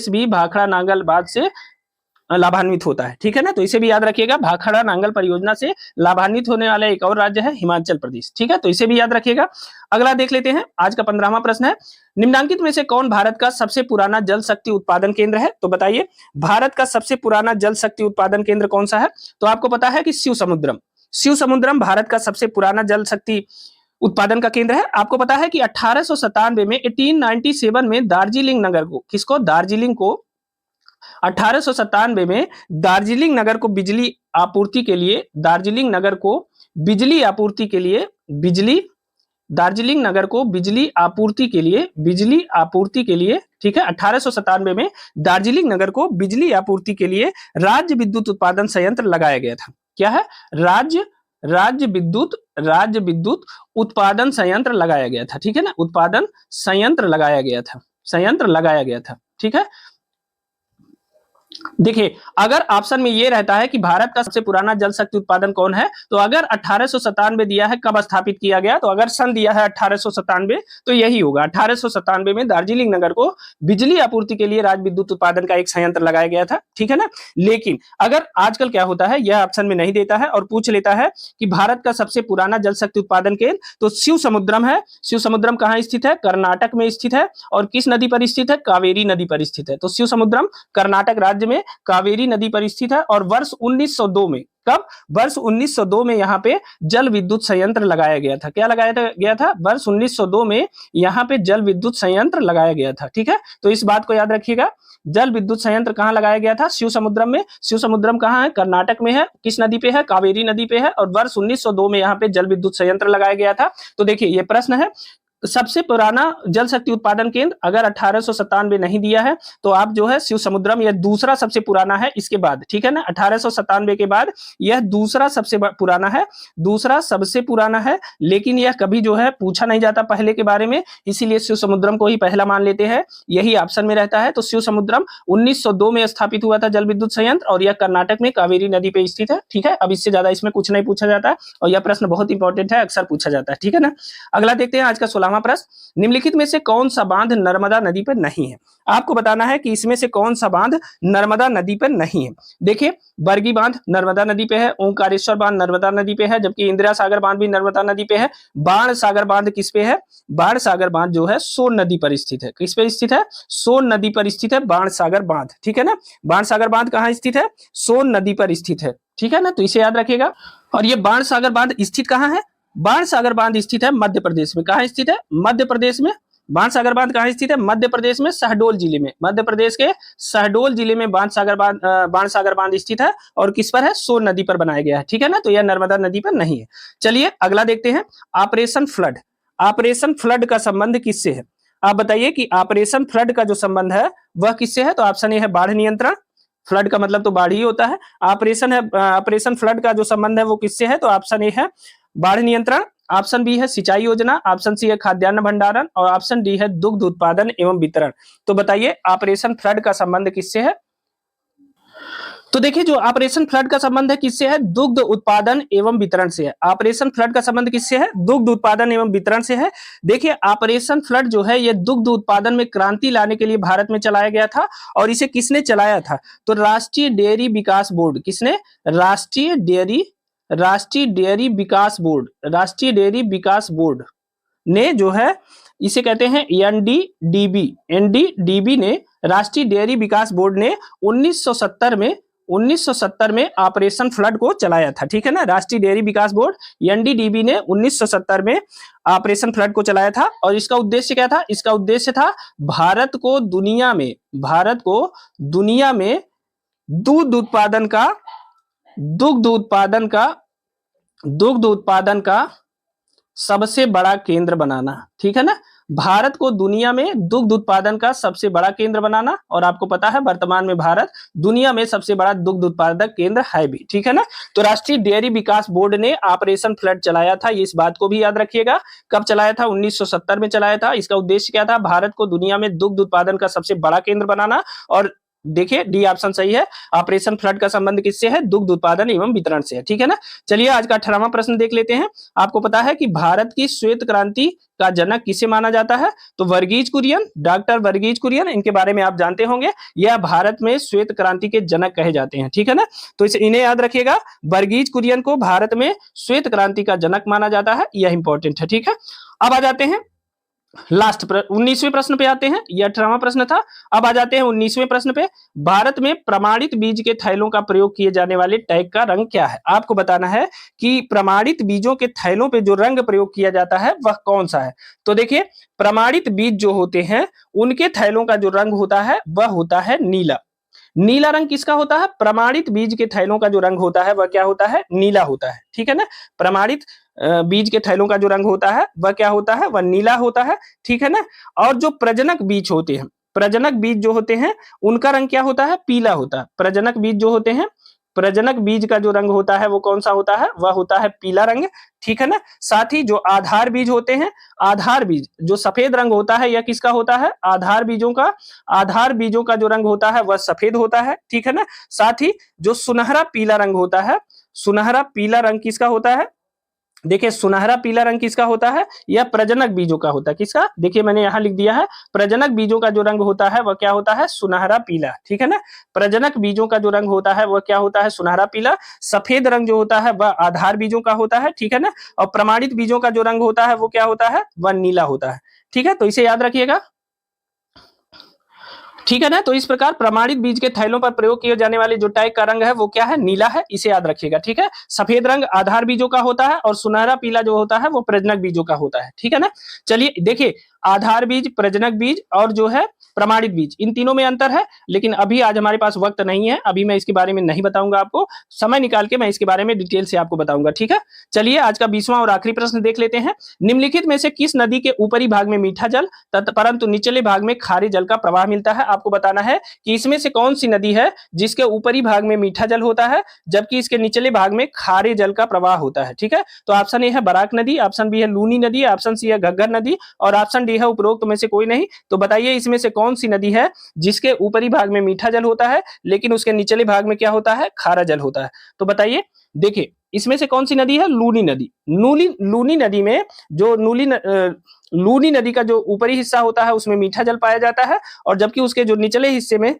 भी भाखड़ा नांगल बांध से लाभान्वित होता है। ठीक है ना, तो इसे भी याद रखिएगा। भाखड़ा नांगल परियोजना से लाभान्वित होने वाला एक और राज्य है हिमाचल प्रदेश। ठीक है, तो इसे भी याद रखिएगा। अगला देख लेते हैं। आज का 15वां प्रश्न है, निम्नलिखित में से कौन भारत का सबसे पुराना जल शक्ति उत्पादन केंद्र है? तो बताइए भारत का सबसे पुराना जल शक्ति उत्पादन केंद्र कौन सा है? तो आपको पता है कि शिव समुद्रम भारत का सबसे पुराना जल शक्ति उत्पादन का केंद्र है। आपको पता है कि 1897 में 1897 में दार्जिलिंग नगर को, किसको? दार्जिलिंग को 1897 में दार्जिलिंग नगर को बिजली आपूर्ति के लिए, दार्जिलिंग नगर को बिजली आपूर्ति के लिए, दार्जिलिंग नगर को बिजली आपूर्ति के लिए, ठीक है, 1897 में दार्जिलिंग नगर को बिजली आपूर्ति के लिए राज्य विद्युत उत्पादन संयंत्र लगाया गया था। क्या है? राज्य विद्युत उत्पादन संयंत्र लगाया गया था। ठीक है ना, उत्पादन संयंत्र लगाया गया था। ठीक है, देखिए अगर ऑप्शन में ये रहता है कि भारत का सबसे पुराना जल शक्ति उत्पादन कौन है, तो अगर 1897 दिया है, कब स्थापित किया गया, तो अगर सन दिया है 1897, तो यही होगा। 1897 में दार्जिलिंग नगर को बिजली आपूर्ति के लिए राज्य विद्युत उत्पादन का एक संयंत्र लगाया गया था। ठीक है ना, लेकिन अगर आजकल क्या होता है, यह ऑप्शन में नहीं देता है और पूछ लेता है कि भारत का सबसे पुराना जल शक्ति उत्पादन केंद्र, तो शिव समुद्रम है। शिव समुद्रम कहाँ स्थित है? कर्नाटक में स्थित है। और किस नदी पर स्थित है? कावेरी नदी पर स्थित है। तो शिव समुद्रम कर्नाटक राज्य में कावेरी नदी पर स्थित है और वर्ष 1902 में कब? वर्ष 1902 में यहाँ पे जल विद्युत संयंत्र लगाया गया था। क्या लगाया गया था? वर्ष 1902 में यहाँ पे जल विद्युत संयंत्र लगाया गया था। ठीक है, तो इस बात को याद रखिएगा। जल विद्युत संयंत्र कहाँ लगाया गया था? शिव समुद्रम में। शिव समुद्रम कहाँ है? कर्नाटक में है। किस नदी पे है? कावेरी नदी पे है। और वर्ष 1902 में यहाँ पे जल विद्युत संयंत्र लगाया गया था। तो देखिए ये प्रश्न है, सबसे पुराना जल शक्ति उत्पादन केंद्र अगर 1897 नहीं दिया है तो आप जो है शिव समुद्रम, यह दूसरा सबसे पुराना है इसके बाद। ठीक है ना, 1897 के बाद यह दूसरा सबसे पुराना है, दूसरा सबसे पुराना है। लेकिन यह कभी जो है पूछा नहीं जाता पहले के बारे में, इसीलिए शिव समुद्रम को ही पहला मान लेते हैं, यही ऑप्शन में रहता है। तो शिव समुद्रम 1902 में स्थापित हुआ था जल विद्युत संयंत्र, और यह कर्नाटक में कावेरी नदी पे स्थित है। ठीक है, अब इससे ज्यादा इसमें कुछ नहीं पूछा जाता है, और यह प्रश्न बहुत इंपॉर्टेंट है, अक्सर पूछा जाता है। ठीक है ना, अगला देखते हैं आज का 16वां प्रश्न। निम्नलिखित में से कौन सा बांध नर्मदा नदी पर नहीं है? आपको बताना है कि इसमें से कौन सा बांध नर्मदा नदी पर नहीं है। देखिए, बरगी बांध नर्मदा नदी पे है, ओंकारेश्वर बांध नर्मदा नदी पे है, जबकि इंदिरा सागर बांध भी नर्मदा नदी पे है। बाण सागर बांध किस पे है? बाण सागर बांध जो है सोन नदी पर स्थित है। किस पे स्थित है? सोन नदी पर स्थित है बाण सागर बांध। ठीक है ना, बाण सागर बांध कहाँ स्थित है? सोन नदी पर स्थित है। ठीक है ना, तो इसे याद रखिएगा। और ये बाण सागर बांध स्थित कहाँ है? बाण सागर बांध स्थित है मध्य प्रदेश में। कहाँ स्थित है? मध्य प्रदेश में। बाण सागर बांध कहाँ स्थित है? मध्य प्रदेश में शहडोल जिले में। मध्य प्रदेश के शहडोल जिले में बाण सागर बांध स्थित है, और किस पर है? सोन नदी पर बनाया गया है। ठीक है ना, तो यह नर्मदा नदी पर नहीं है। चलिए अगला देखते हैं, ऑपरेशन फ्लड। ऑपरेशन फ्लड का संबंध किससे है? आप बताइए कि ऑपरेशन फ्लड का जो संबंध है वह किससे है? तो ऑप्शन ए है बाढ़ नियंत्रण। फ्लड का मतलब तो बाढ़ ही होता है। ऑपरेशन फ्लड का जो संबंध है वो किससे है? तो ऑप्शन ए है बाढ़ नियंत्रण, ऑप्शन बी है सिंचाई योजना, ऑप्शन सी है खाद्यान्न भंडारण, और ऑप्शन डी है दुग्ध उत्पादन एवं वितरण। तो बताइए ऑपरेशन फ्लड का संबंध किससे है? तो देखिए, जो ऑपरेशन फ्लड का संबंध है किससे है? दुग्ध उत्पादन एवं वितरण से है। ऑपरेशन फ्लड का संबंध किससे है? दुग्ध उत्पादन एवं वितरण से है। देखिए, ऑपरेशन फ्लड जो है यह दुग्ध उत्पादन में क्रांति लाने के लिए भारत में चलाया गया था। और इसे किसने चलाया था? तो राष्ट्रीय डेयरी विकास बोर्ड। किसने? राष्ट्रीय डेयरी विकास बोर्ड ने जो है, इसे कहते हैं एनडीडीबी ने, राष्ट्रीय डेयरी विकास बोर्ड ने 1970 में ऑपरेशन फ्लड को चलाया था। ठीक है ना, राष्ट्रीय डेयरी विकास बोर्ड एनडीडीबी ने 1970 में ऑपरेशन फ्लड को चलाया था। और इसका उद्देश्य क्या था? इसका उद्देश्य था भारत को दुनिया में दुग्ध उत्पादन का सबसे बड़ा केंद्र बनाना। ठीक है ना, भारत को दुनिया में दुग्ध उत्पादन का सबसे बड़ा केंद्र बनाना। और आपको पता है वर्तमान में भारत दुनिया में सबसे बड़ा दुग्ध उत्पादक केंद्र है भी। ठीक है ना, तो राष्ट्रीय डेयरी विकास बोर्ड ने ऑपरेशन फ्लड चलाया था, इस बात को भी याद रखिएगा। कब चलाया था? 1970 में चलाया था। इसका उद्देश्य क्या था? भारत को दुनिया में दुग्ध उत्पादन का सबसे बड़ा केंद्र बनाना। और देखिए, डी ऑप्शन सही है। ऑपरेशन फ्लड का संबंध किससे है? दुग्ध उत्पादन एवं वितरण से है। ठीक है ना, चलिए आज का 18वां प्रश्न देख लेते हैं। आपको पता है कि भारत की श्वेत क्रांति का जनक किसे माना जाता है? तो वर्गीज कुरियन, डॉक्टर वर्गीज कुरियन, इनके बारे में आप जानते होंगे। यह भारत में श्वेत क्रांति के जनक कहे जाते हैं। ठीक है ना, तो इन्हें याद रखिएगा। वर्गीज कुरियन को भारत में श्वेत क्रांति का जनक माना जाता है, यह इंपॉर्टेंट है। ठीक है, अब आ जाते हैं लास्ट 19वें प्रश्न पे आते हैं। यह 18वां प्रश्न था। अब आ जाते हैं 19वें प्रश्न पे। भारत में प्रमाणित बीज के थैलों का प्रयोग किए जाने वाले टैग का रंग क्या है? आपको बताना है कि प्रमाणित बीजों के थैलों पे जो रंग प्रयोग किया जाता है वह कौन सा है। तो देखिए, प्रमाणित बीज जो होते हैं उनके थैलों का जो रंग होता है वह होता है नीला। नीला रंग किसका होता है? प्रमाणित बीज के थैलों का जो रंग होता है वह क्या होता है? नीला होता है। ठीक है ना, प्रमाणित बीज के थैलों का जो रंग होता है वह क्या होता है? वह नीला होता है। ठीक है ना, और जो प्रजनक बीज होते हैं, प्रजनक बीज जो होते हैं उनका रंग क्या होता है? पीला होता है। प्रजनक बीज जो होते हैं, प्रजनक बीज का जो रंग होता है वो कौन सा होता है? वह होता है पीला रंग। ठीक है ना, साथ ही जो आधार बीज होते हैं, आधार बीज जो सफेद रंग होता है यह किसका होता है? आधार बीजों का जो रंग होता है वह सफेद होता है। ठीक है ना, साथ ही जो सुनहरा पीला रंग होता है, सुनहरा पीला रंग किसका होता है? देखिए, सुनहरा पीला रंग किसका होता है? यह प्रजनक बीजों का होता है। किसका? देखिए मैंने यहां लिख दिया है, प्रजनक बीजों का जो रंग होता है वह क्या होता है? सुनहरा पीला। ठीक है ना, प्रजनक बीजों का जो रंग होता है वह क्या होता है? सुनहरा पीला। सफेद रंग जो होता है वह आधार बीजों का होता है। ठीक है ना, और प्रमाणित बीजों का जो रंग होता है वो क्या होता है? वह नीला होता है। ठीक है, तो इसे याद रखिएगा। ठीक है ना। तो इस प्रकार प्रमाणित बीज के थैलों पर प्रयोग किए जाने वाले जो टैग का रंग है वो क्या है, नीला है, इसे याद रखिएगा। ठीक है, सफेद रंग आधार बीजों का होता है और सुनहरा पीला जो होता है वो प्रजनक बीजों का होता है। ठीक है ना। चलिए देखिए, आधार बीज, प्रजनक बीज और जो है प्रमाणित बीज, इन तीनों में अंतर है, लेकिन अभी आज हमारे पास वक्त नहीं है, अभी मैं इसके बारे में नहीं बताऊंगा आपको, समय निकाल के मैं इसके बारे में डिटेल से आपको बताऊंगा। ठीक है, चलिए आज का 20वां और आखिरी प्रश्न देख लेते हैं। निम्नलिखित में से किस नदी के ऊपरी भाग में मीठा जल परंतु निचले भाग में खारे जल का प्रवाह मिलता है? आपको बताना है कि इसमें से कौन सी नदी है जिसके ऊपरी भाग में मीठा जल होता है जबकि इसके निचले भाग में खारे जल का प्रवाह होता है। ठीक है, तो ऑप्शन ए है बराक नदी, ऑप्शन बी है लूनी नदी, ऑप्शन सी है घग्गर नदी और ऑप्शन डी है उपरोक्त में से कोई नहीं। तो बताइए इसमें से कौन सी नदी है जिसके ऊपरी भाग में मीठा जल होता है लेकिन उसके निचले भाग में क्या होता है, खारा जल होता है। तो बताइए, देखिए इसमें से कौन सी नदी है, लूनी नदी। लूनी नदी में जो लूनी नदी का जो ऊपरी हिस्सा होता है उसमें मीठा जल पाया जाता है और जबकि उसके जो निचले हिस्से में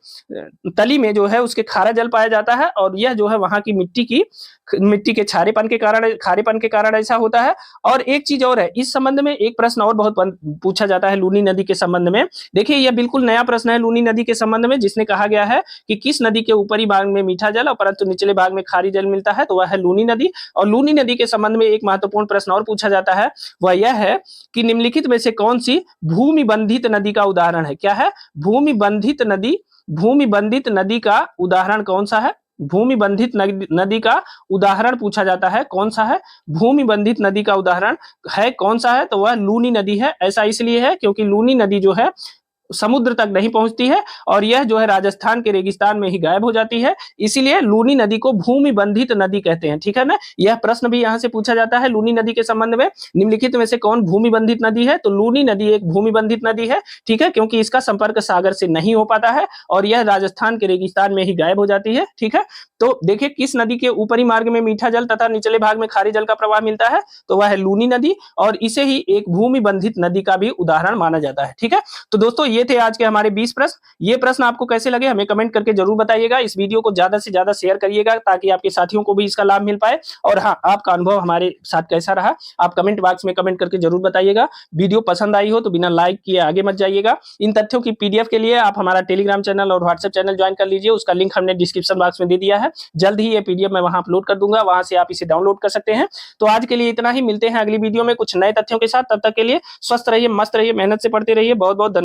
तली में जो है उसके खारा जल पाया जाता है और यह जो है वहां की मिट्टी के खारेपन के कारण ऐसा होता है। और एक चीज और है इस संबंध में, एक प्रश्न और बहुत पूछा जाता है लूनी नदी के संबंध में। देखिए यह बिल्कुल नया प्रश्न है लूनी नदी के संबंध में, जिसने कहा गया है कि किस नदी के ऊपरी भाग में मीठा जल और परंतु निचले भाग में खारी जल मिलता है, तो वह है लूनी नदी। और लूनी नदी के संबंध में एक महत्वपूर्ण प्रश्न और पूछा जाता है, वह यह है कि निम्नलिखित में से कौन सी भूमि बंधित नदी का उदाहरण है? क्या है, भूमि बंधित नदी का उदाहरण कौन सा है? भूमि बंधित नदी का उदाहरण पूछा जाता है, कौन सा है? भूमि बंधित नदी का उदाहरण है कौन सा है? तो वह लूनी नदी है। ऐसा इसलिए है क्योंकि लूनी नदी जो है समुद्र तक नहीं पहुंचती है और यह जो है राजस्थान के रेगिस्तान में ही गायब हो जाती है, इसीलिए लूनी नदी को भूमि बंधित नदी कहते हैं। ठीक है ना, यह प्रश्न भी यहां से पूछा जाता है लूनी नदी के संबंध में, निम्नलिखित में से कौन भूमि बंधित नदी है? तो लूनी नदी एक भूमि बंधित नदी है। ठीक है, क्योंकि इसका संपर्क सागर से नहीं हो पाता है और यह राजस्थान के रेगिस्तान में ही गायब हो जाती है। ठीक है, तो देखिए किस नदी के ऊपरी मार्ग में मीठा जल तथा निचले भाग में खारे जल का प्रवाह मिलता है, तो वह है लूनी नदी और इसे ही एक भूमि बंधित नदी का भी उदाहरण माना जाता है। ठीक है, तो दोस्तों ये थे आज के हमारे 20 प्रश्न। ये प्रश्न आपको कैसे लगे हमें कमेंट करके जरूर बताइएगा। इस वीडियो को ज्यादा से ज्यादा शेयर करिएगा ताकि आपके साथियों को भी इसका लाभ मिल पाए। और हाँ, आपका अनुभव हमारे साथ कैसा रहा आप कमेंट बॉक्स में कमेंट करके जरूर बताइएगा। वीडियो पसंद आई हो तो बिना लाइक किए आगे मत जाइएगा। इन तथ्यों की पीडीएफ के लिए आप हमारा टेलीग्राम चैनल और व्हाट्सएप चैनल ज्वाइन कर लीजिए, उसका लिंक हमने डिस्क्रिप्शन बॉक्स में दे दिया है। जल्द ही ये पीडीएफ मैं वहां अपलोड कर दूंगा, वहां से आप इसे डाउनलोड कर सकते हैं। तो आज के लिए इतना ही, मिलते हैं अगली वीडियो में कुछ नए तथ्यों के साथ। तब तक के लिए स्वस्थ रहिए, मस्त रहिए, मेहनत से पढ़ते रहिए। बहुत बहुत